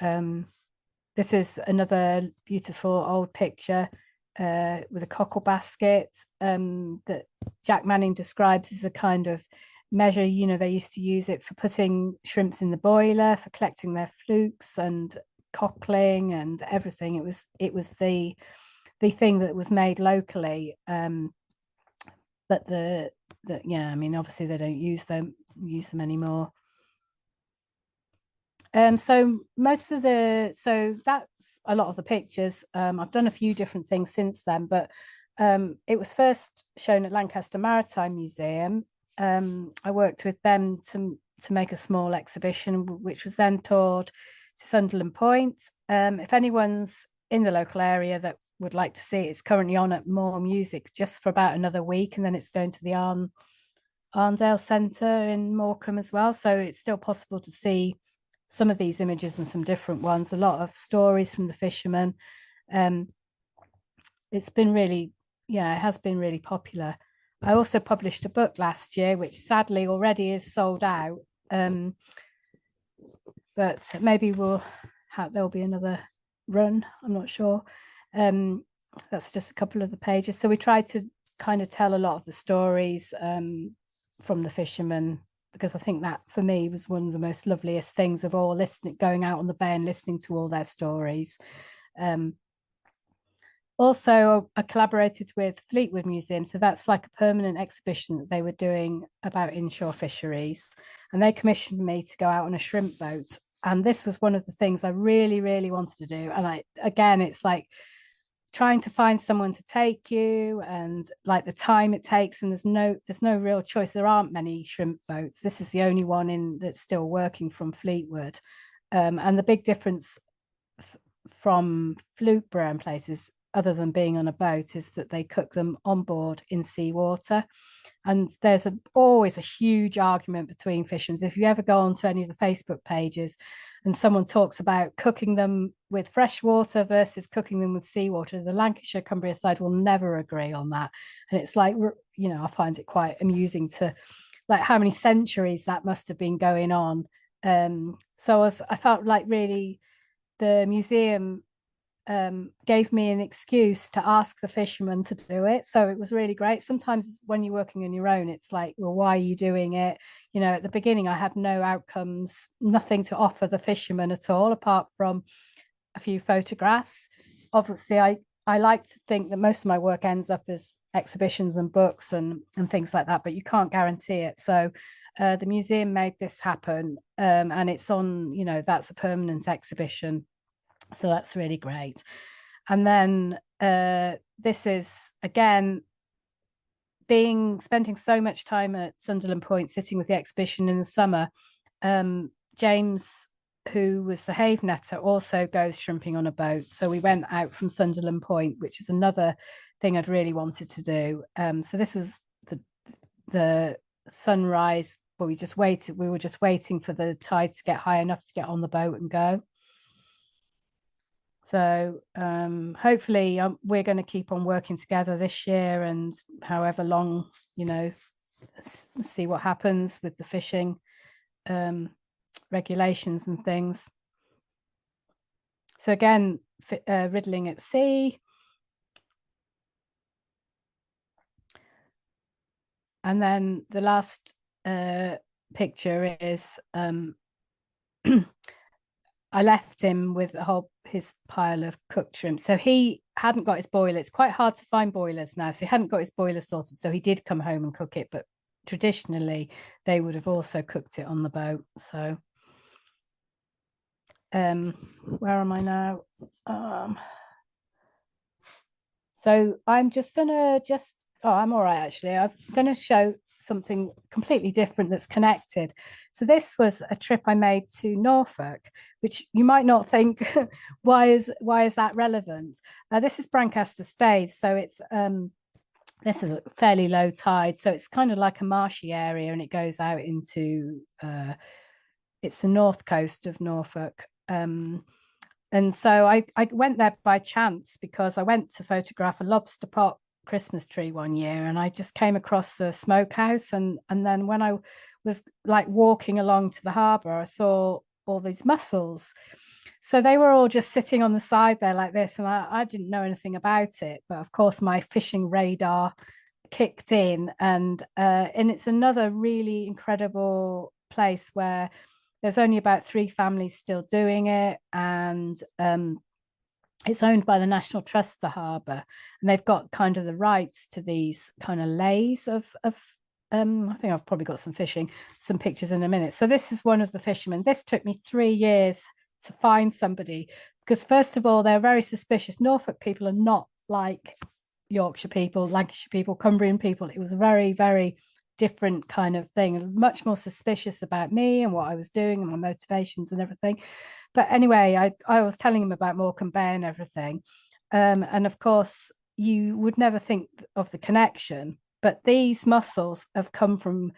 This is another beautiful old picture. with a cockle basket that Jack Manning describes as a kind of measure. You know, they used to use it for putting shrimps in the boiler, for collecting their flukes and cockling and everything. It was the thing that was made locally. But yeah, I mean, obviously they don't use them anymore. So that's a lot of the pictures. I've done a few different things since then, but it was first shown at Lancaster Maritime Museum. I worked with them to make a small exhibition, which was then toured to Sunderland Point. If anyone's in the local area that would like to see it, it's currently on at More Music just for about another week, and then it's going to the Arndale Centre in Morecambe as well. So it's still possible to see some of these images and some different ones, a lot of stories from the fishermen. It's been really, yeah, it has been really popular. I also published a book last year, which sadly already is sold out. But maybe there'll be another run, I'm not sure. That's just a couple of the pages. So we tried to kind of tell a lot of the stories from the fishermen, because I think that for me was one of the most loveliest things of all, going out on the bay and listening to all their stories. Also, I collaborated with Fleetwood Museum. So that's like a permanent exhibition that they were doing about inshore fisheries. And they commissioned me to go out on a shrimp boat. And this was one of the things I really, really wanted to do. And again, it's like trying to find someone to take you, and like the time it takes, and there's no real choice. There aren't many shrimp boats. This is the only one that's still working from Fleetwood. And the big difference from Flukeburgh and places, other than being on a boat, is that they cook them on board in seawater. And there's always a huge argument between fishermen. If you ever go onto any of the Facebook pages and someone talks about cooking them with fresh water versus cooking them with seawater, the Lancashire Cumbria side will never agree on that. And it's like, you know, I find it quite amusing to like how many centuries that must have been going on. So I felt like really the museum gave me an excuse to ask the fishermen to do it. So it was really great. Sometimes when you're working on your own, it's like, well, why are you doing it? You know, at the beginning, I had no outcomes, nothing to offer the fishermen at all, apart from a few photographs. Obviously, I like to think that most of my work ends up as exhibitions and books and things like that, but you can't guarantee it. So the museum made this happen, and it's on, you know, that's a permanent exhibition. So that's really great. And then this is, again, spending so much time at Sunderland Point sitting with the exhibition in the summer. James, who was the Have netter, also goes shrimping on a boat. So we went out from Sunderland Point, which is another thing I'd really wanted to do. So this was the sunrise, but we were just waiting for the tide to get high enough to get on the boat and go. So hopefully we're going to keep on working together this year, and however long, you know, see what happens with the fishing regulations and things. So again, riddling at sea. And then the last picture is I left him with his pile of cooked shrimp. So he hadn't got his boiler. It's quite hard to find boilers now. So he hadn't got his boiler sorted. So he did come home and cook it. But traditionally, they would have also cooked it on the boat. So where am I now? So I'm just going to I'm all right, actually. I'm going to show something completely different that's connected. So this was a trip I made to Norfolk, which you might not think, why is that relevant? This is Brancaster Staithe, so it's this is a fairly low tide, so it's kind of like a marshy area, and it goes out into it's the north coast of Norfolk. And so I went there by chance because I went to photograph a lobster pot Christmas tree one year, and I just came across the smokehouse, and then when I was like walking along to the harbour, I saw all these mussels. So they were all just sitting on the side there like this, and I didn't know anything about it. But of course, my fishing radar kicked in, and it's another really incredible place where there's only about 3 families still doing it, and it's owned by the National Trust, the harbour, and they've got kind of the rights to these kind of lays of I think I've probably got some pictures in a minute. So this is one of the fishermen. This took me 3 years to find somebody, because first of all, they're very suspicious. Norfolk people are not like Yorkshire people, Lancashire people, Cumbrian people. It was a very, very different kind of thing, much more suspicious about me and what I was doing and my motivations and everything. But anyway, I was telling him about Morecambe Bay and everything. And of course, you would never think of the connection, but these mussels have come from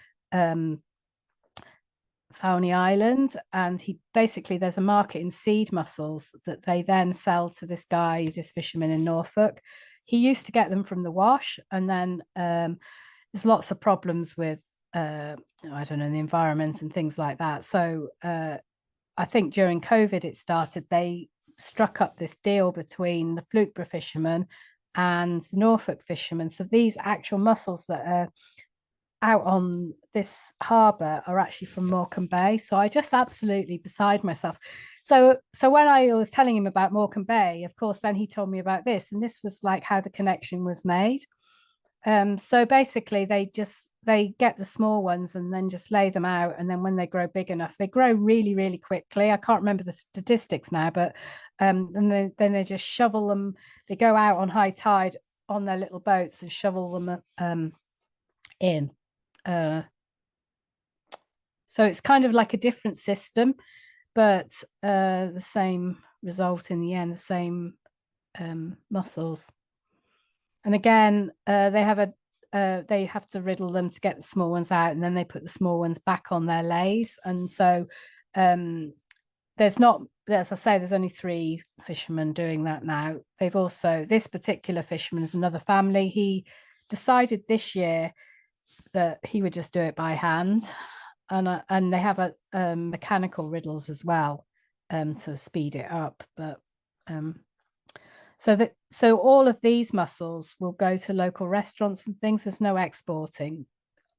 Fauni Island, and there's a market in seed mussels that they then sell to this fisherman in Norfolk. He used to get them from the wash, and then there's lots of problems with I don't know, the environment and things like that. So I think during COVID it started, they struck up this deal between the Flukeborough fishermen and the Norfolk fishermen. So these actual mussels that are out on this harbour are actually from Morecambe Bay. So I just absolutely beside myself. So when I was telling him about Morecambe Bay, of course, then he told me about this, and this was like how the connection was made. So basically they get the small ones and then just lay them out, and then when they grow big enough, they grow really, really quickly. I can't remember the statistics now, but and then they just shovel them. They go out on high tide on their little boats and shovel them in. So it's kind of like a different system, but the same result in the end, the same mussels. And again, they have to riddle them to get the small ones out, and then they put the small ones back on their lays. And so there's not, as I say, there's only 3 fishermen doing that now. They've also, this particular fisherman is another family. He decided this year that he would just do it by hand, and they have a mechanical riddles as well to speed it up. But so all of these mussels will go to local restaurants and things. There's no exporting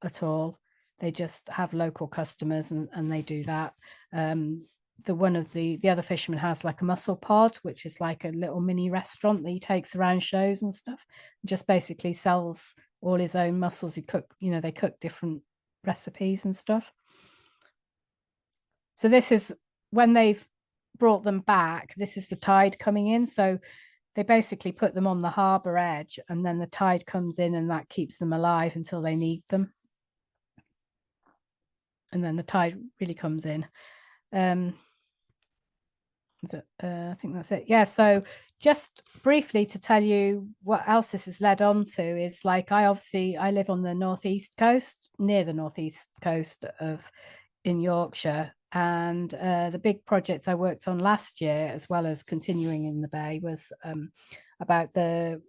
at all. They just have local customers, and they do that. The other fisherman has like a mussel pod, which is like a little mini restaurant that he takes around shows and stuff. Just basically sells all his own mussels. They cook different recipes and stuff. So this is when they've brought them back. This is the tide coming in. So they basically put them on the harbour edge, and then the tide comes in, and that keeps them alive until they need them. And then the tide really comes in. I think that's it. Yeah. So just briefly to tell you what else this has led on to is, like, I live on the northeast coast, near the northeast coast in Yorkshire. And the big project I worked on last year, as well as continuing in the Bay, was about the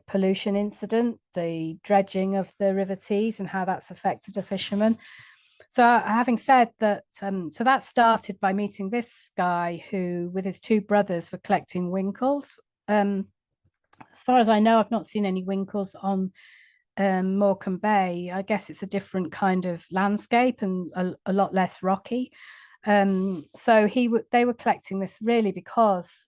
pollution incident, the dredging of the River Tees, and how that's affected the fishermen. So having said that, so that started by meeting this guy who, with his 2 brothers, were collecting winkles. As far as I know, I've not seen any winkles on Morecambe Bay. I guess it's a different kind of landscape and a lot less rocky. So they were collecting this really because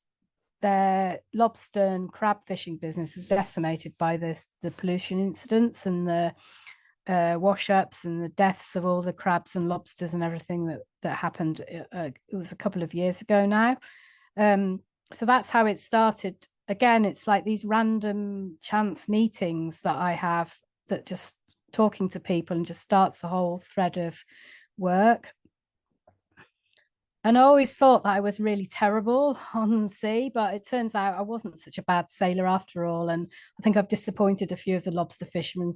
their lobster and crab fishing business was decimated by the pollution incidents and the wash-ups and the deaths of all the crabs and lobsters and everything that happened. It was a couple of years ago now. So that's how it started. Again, it's like these random chance meetings that I have, that just talking to people and just starts a whole thread of work. And I always thought that I was really terrible on the sea, but it turns out I wasn't such a bad sailor after all. And I think I've disappointed a few of the lobster fishermen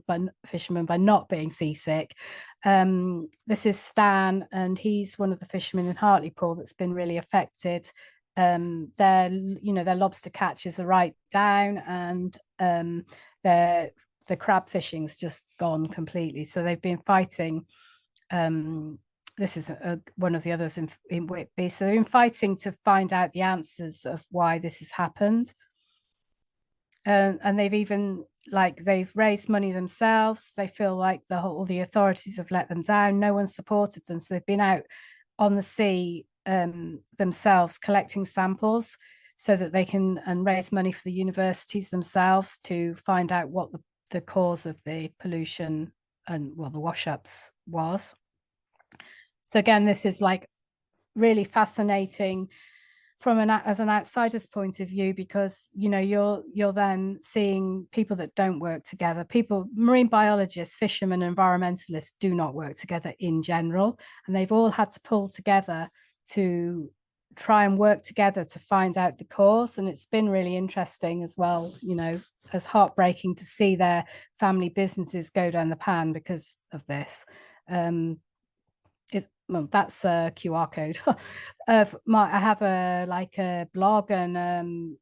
by not being seasick. This is Stan, and he's one of the fishermen in Hartlepool that's been really affected. Their lobster catches are right down, and the crab fishing's just gone completely. So they've been fighting this is one of the others in Whitby. So they've been fighting to find out the answers of why this has happened. And they've even they've raised money themselves. They feel like all the authorities have let them down. No one supported them. So they've been out on the sea themselves collecting samples so that they can raise money for the universities themselves to find out what the cause of the pollution and the wash-ups was. So again, this is really fascinating as an outsider's point of view, because you're then seeing people that don't work together. Marine biologists, fishermen, environmentalists do not work together in general, and they've all had to pull together to try and work together to find out the cause. And it's been really interesting as well, as heartbreaking to see their family businesses go down the pan because of this. That's a QR code. I have a blog and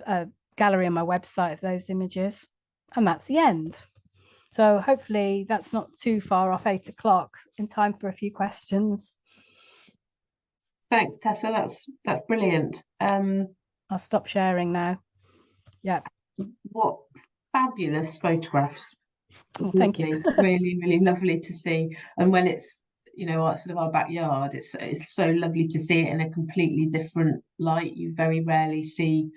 a gallery on my website of those images, and that's the end. So hopefully that's not too far off 8 o'clock, in time for a few questions. Thanks, Tessa. That's brilliant. I'll stop sharing now. Yeah. What fabulous photographs. Well, thank you. Really, really lovely to see. And when it's sort of our backyard, it's so lovely to see it in a completely different light. You very rarely see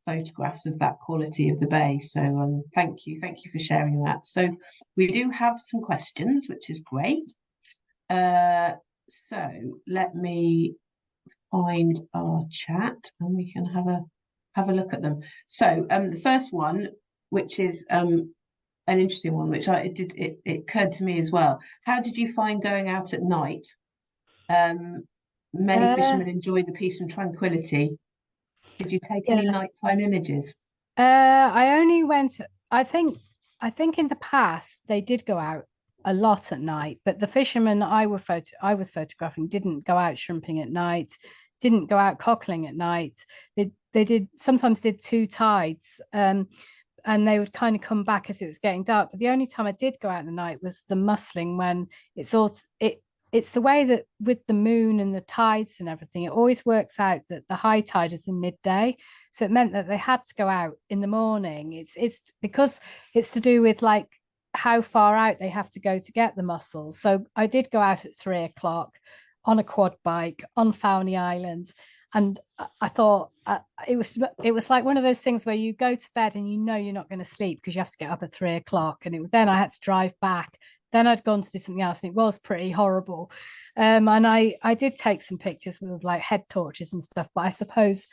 photographs of that quality of the bay. So thank you for sharing that. So we do have some questions, which is great. So let me find our chat and we can have a look at them. So the first one, which is an interesting one, which it occurred to me as well. How did you find going out at night? Many fishermen enjoy the peace and tranquility. Did you take any nighttime images? I only went. I think in the past they did go out a lot at night, but the fishermen I was photographing didn't go out shrimping at night, didn't go out cockling at night. They sometimes did two tides, and they would kind of come back as it was getting dark. But the only time I did go out in the night was the mussling, when it's the way that with the moon and the tides and everything, it always works out that the high tide is in midday. So it meant that they had to go out in the morning. It's because it's to do with how far out they have to go to get the mussels. So I did go out at 3 o'clock on a quad bike on Fowney Island. And I thought it was like one of those things where you go to bed and you're not going to sleep because you have to get up at 3 o'clock. And then I had to drive back. Then I'd gone to do something else, and it was pretty horrible. And I did take some pictures with head torches and stuff, but I suppose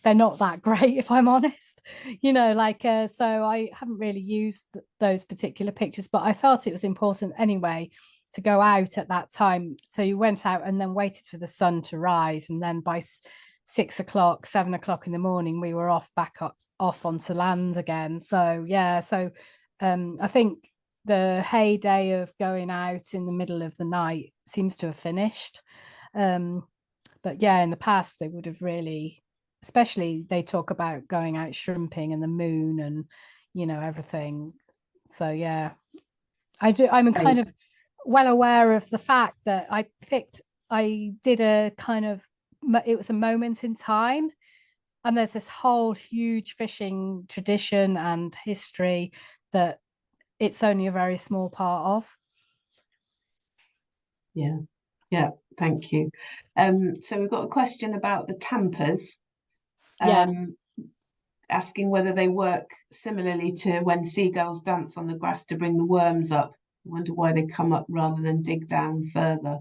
they're not that great, if I'm honest. So I haven't really used those particular pictures, but I felt it was important anyway to go out at that time. So you went out and then waited for the sun to rise, and then by 6 o'clock, 7 o'clock in the morning, we were off onto land again. So I think the heyday of going out in the middle of the night seems to have finished. But yeah, in the past they would have really, especially they talk about going out shrimping and the moon and everything. So yeah, I'm kind of well aware of the fact that I did a kind of, it was a moment in time, and there's this whole huge fishing tradition and history that it's only a very small part of. Yeah, thank you. So we've got a question about the tampers, asking whether they work similarly to when seagulls dance on the grass to bring the worms up. I wonder why they come up rather than dig down further.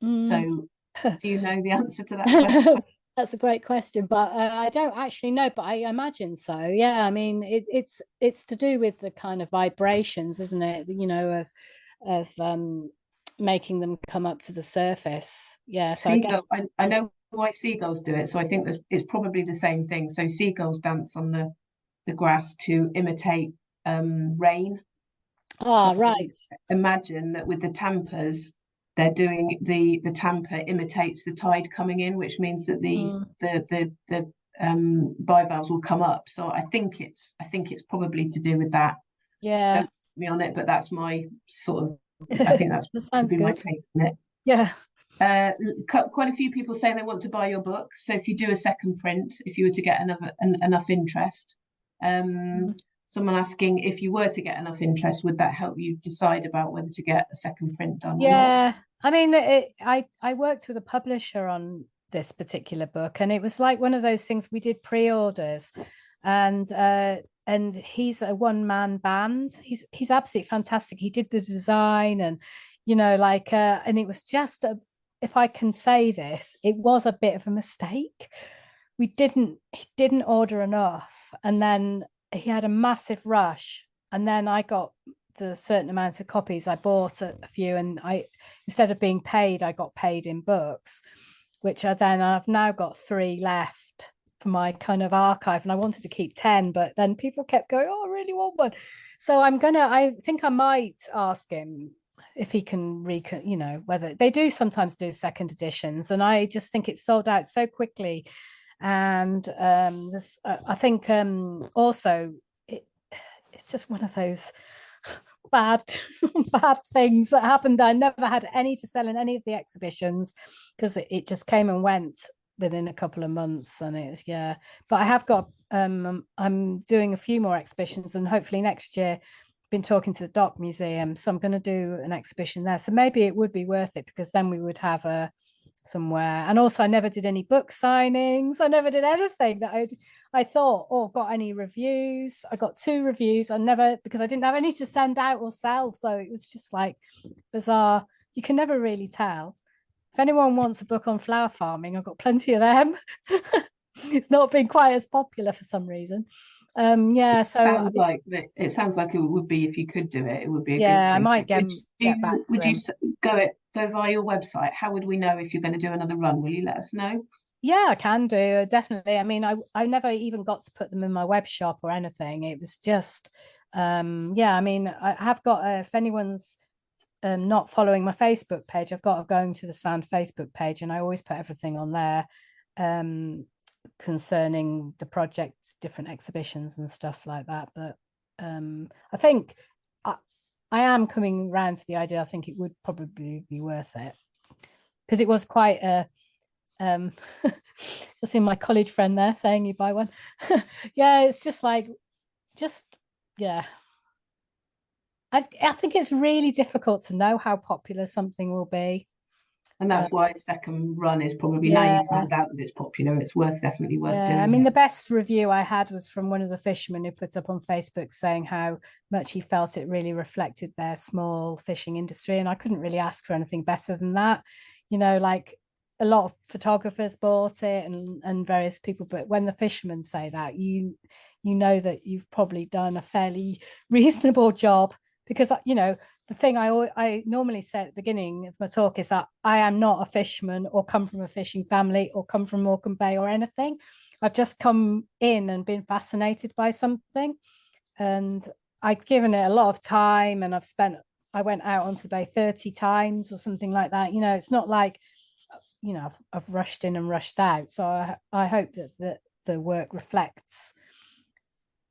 So do you know the answer to that question? That's a great question, but I don't actually know, but I imagine so. Yeah, I mean, it's to do with the kind of vibrations, isn't it? Of making them come up to the surface. Yeah, so I know why seagulls do it, so I think it's probably the same thing. So seagulls dance on the grass to imitate rain. Right. Imagine that with the tampers, they're doing the tamper imitates the tide coming in, which means that the bivalves will come up. So I think it's probably to do with that. Yeah. Don't quote me on it, but that's my sort of. I think that's that sounds good. My take on it. Yeah. Quite a few people saying they want to buy your book. So if you do a second print, if you were to get enough interest, someone asking if you were to get enough interest, would that help you decide about whether to get a second print done or not? Yeah, I mean, I worked with a publisher on this particular book, and it was like one of those things. We did pre-orders, and he's a one-man band. He's absolutely fantastic. He did the design, and and it was just if I can say this, it was a bit of a mistake. He didn't order enough, and then he had a massive rush, and then I got the certain amount of copies. I bought a few, and instead of being paid, I got paid in books, which I've now got 3 left for my kind of archive, and I wanted to keep 10, but then people kept going, oh, I really want one. So I think I might ask him if he can whether they do sometimes do second editions, and I just think it sold out so quickly. And I think also it's just one of those bad things that happened. I never had any to sell in any of the exhibitions because it just came and went within a couple of months, and it was but I have got I'm doing a few more exhibitions, and hopefully next year been talking to the Dock Museum, so I'm going to do an exhibition there, so maybe it would be worth it, because then we would have a somewhere. And also I never did any book signings. I never did anything that I thought, oh, got any reviews. I got 2 reviews. Because I didn't have any to send out or sell, so it was just like bizarre. You can never really tell. If anyone wants a book on flower farming, I've got plenty of them. It's not been quite as popular for some reason. So it sounds like it would be, if you could do it, it would be a good thing. I might get back to would you go via your website? How would we know if you're going to do another run? Will you let us know? Yeah, I can do, definitely. I mean, I never even got to put them in my web shop or anything. It was just I mean, I have got if anyone's not following my Facebook page, I've got a Going to the Sand Facebook page, and I always put everything on there concerning the project, different exhibitions and stuff like that. But I think I am coming around to the idea. I think it would probably be worth it, because it was quite a I see my college friend there saying you buy one. Yeah, it's just like I think it's really difficult to know how popular something will be. And that's why second run is probably, now you found out that it's popular, it's definitely worth doing. I mean, the best review I had was from one of the fishermen who put up on Facebook saying how much he felt it really reflected their small fishing industry. And I couldn't really ask for anything better than that. Like a lot of photographers bought it and various people, but when the fishermen say that, you know that you've probably done a fairly reasonable job, because the thing I normally say at the beginning of my talk is that I am not a fisherman or come from a fishing family or come from Morecambe Bay or anything. I've just come in and been fascinated by something, and I've given it a lot of time, and I went out onto the bay 30 times or something like that. It's not like I've rushed in and rushed out. So I hope that the work reflects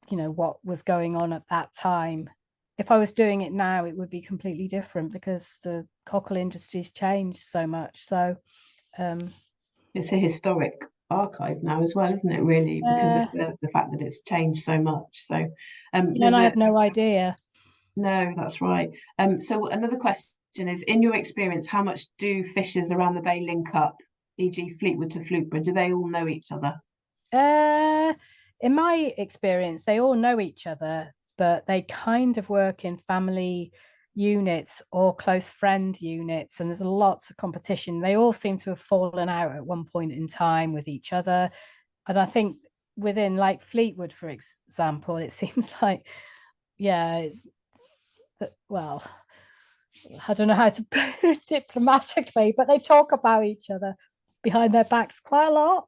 what was going on at that time. If I was doing it now, it would be completely different, because the cockle industry's changed so much. So it's a historic archive now as well, isn't it, really, because of the fact that it's changed so much. So and I have no idea. No, that's right. So another question is, in your experience, how much do fishers around the bay link up, e.g. Fleetwood to Flukeborough? Do they all know each other? In my experience, they all know each other, but they kind of work in family units or close friend units, and there's lots of competition. They all seem to have fallen out at one point in time with each other. And I think within, like, Fleetwood, for example, it seems like, well, I don't know how to put it diplomatically, but they talk about each other behind their backs quite a lot,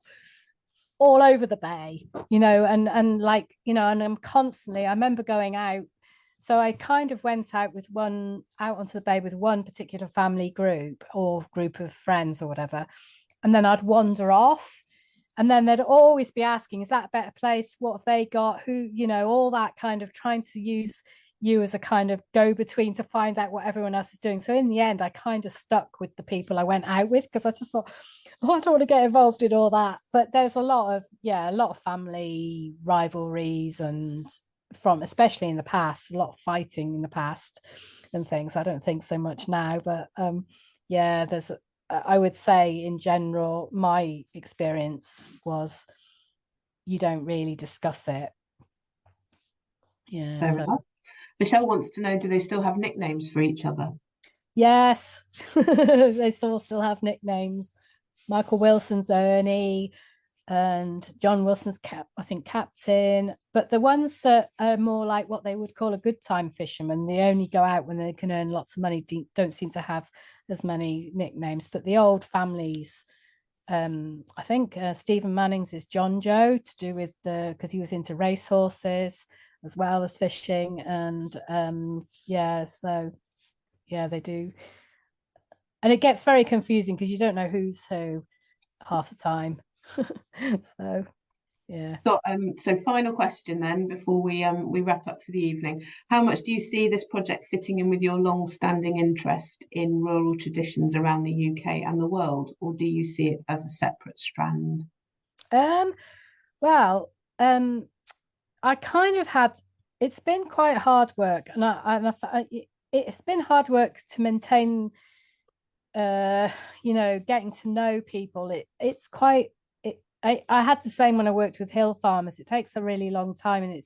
all over the bay, and I'm constantly, I remember going out. So I kind of went out onto the bay with one particular family group or group of friends or whatever. And then I'd wander off, and then they'd always be asking, is that a better place? What have they got? Who, all that kind of trying to use you as a kind of go-between to find out what everyone else is doing. So in the end, I kind of stuck with the people I went out with, because I just thought, oh, I don't want to get involved in all that. But there's a lot of family rivalries, and from, especially in the past, a lot of fighting in the past and things. I don't think so much now, but there's, I would say in general, my experience was you don't really discuss it. Yeah. Fair enough. Michelle wants to know, do they still have nicknames for each other? Yes, they still have nicknames. Michael Wilson's Ernie, and John Wilson's I think captain. But the ones that are more like what they would call a good time fisherman, they only go out when they can earn lots of money, don't seem to have as many nicknames. But the old families, I think Stephen Manning's is John Joe, to do with because he was into racehorses as well as fishing. And they do. And it gets very confusing because you don't know who's who half the time. So yeah. So final question then, before we wrap up for the evening. How much do you see this project fitting in with your long-standing interest in rural traditions around the UK and the world, or do you see it as a separate strand? I kind of had, it's been quite hard work, and it's been hard work to maintain getting to know people. It's quite, I had the same when I worked with hill farmers. It takes a really long time, and it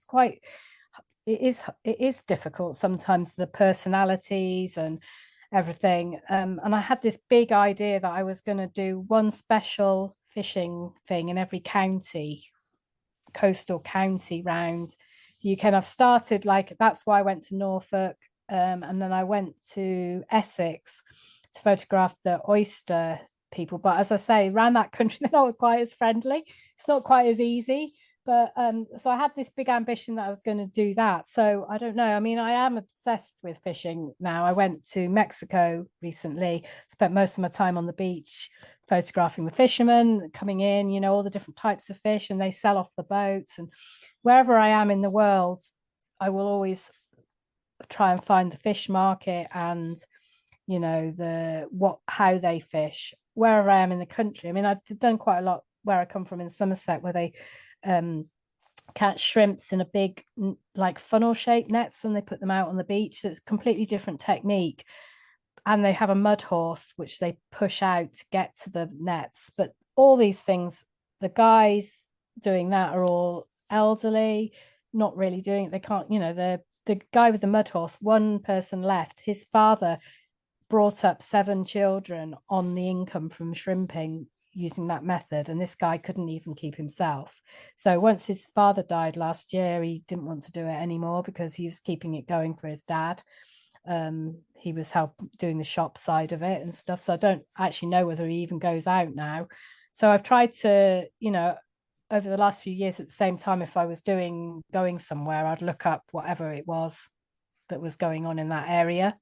is difficult sometimes, the personalities and everything. And I had this big idea that I was going to do one special fishing thing in every coastal county round the UK. I've started, like, that's why I went to Norfolk, and then I went to Essex to photograph the oyster people. But as I say, around that country, they're not quite as friendly. It's not quite as easy. But so I had this big ambition that I was going to do that. So I don't know. I mean, I am obsessed with fishing now. I went to Mexico recently, spent most of my time on the beach photographing the fishermen coming in, all the different types of fish, and they sell off the boats. And wherever I am in the world, I will always try and find the fish market and how they fish wherever I am in the country. I mean, I've done quite a lot where I come from in Somerset, where they catch shrimps in a big, like, funnel shaped nets, and they put them out on the beach. So it's a completely different technique. And they have a mud horse which they push out to get to the nets. But all these things, the guys doing that are all elderly, not really doing it. They can't, the guy with the mud horse, one person left, his father brought up 7 children on the income from shrimping using that method, and this guy couldn't even keep himself. So once his father died last year, he didn't want to do it anymore because he was keeping it going for his dad. He was doing the shop side of it and stuff, so I don't actually know whether he even goes out now. So I've tried to, over the last few years, at the same time, if I was going somewhere, I'd look up whatever it was that was going on in that area.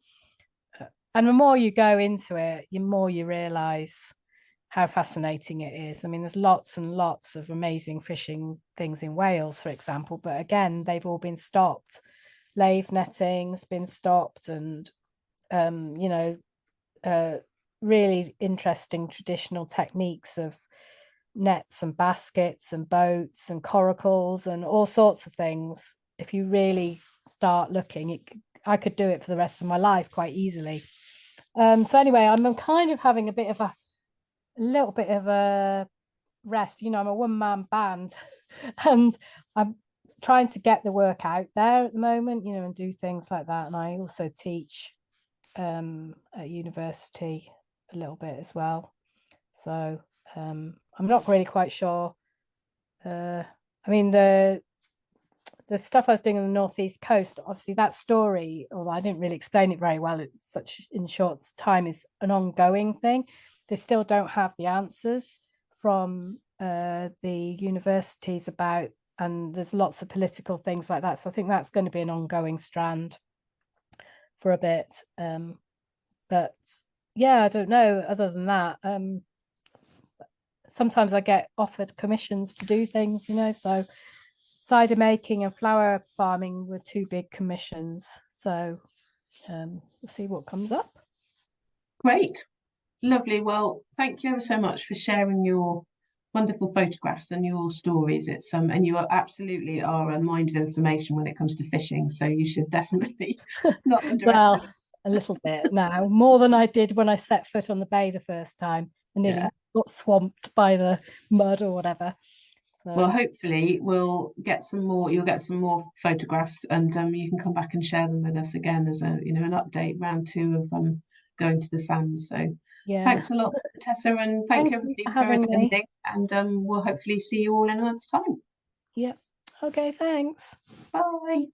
And the more you go into it, the more you realize how fascinating it is. I mean, there's lots and lots of amazing fishing things in Wales, for example, but again, they've all been stopped. Lave netting's been stopped, and really interesting traditional techniques of nets and baskets and boats and coracles and all sorts of things. If you really start looking, I could do it for the rest of my life quite easily. So anyway, I'm kind of having a little bit of a rest. I'm a one-man band and I'm trying to get the work out there at the moment, and do things like that. And I also teach at university a little bit as well. So I'm not really quite sure. I mean, the stuff I was doing on the northeast coast, obviously that story, although I didn't really explain it very well, it's such in short time, is an ongoing thing. They still don't have the answers from the universities about, and there's lots of political things like that. So I think that's going to be an ongoing strand for a bit. But yeah, I don't know. Other than that, sometimes I get offered commissions to do things, so cider making and flower farming were 2 big commissions So we'll see what comes up. Great, lovely. Well, thank you ever so much for sharing your wonderful photographs and your stories. It's and you are absolutely are a mine of information when it comes to fishing. So you should definitely not underestimate. Well, a little bit now, more than I did when I set foot on the bay the first time and nearly got swamped by the mud or whatever. So, well, hopefully we'll get some more. You'll get some more photographs, and you can come back and share them with us again as a an update round 2 of going to the sands. So yeah, thanks a lot, Tessa, and thank you everybody for attending. And we'll hopefully see you all in a month's time. Yeah. Okay. Thanks. Bye.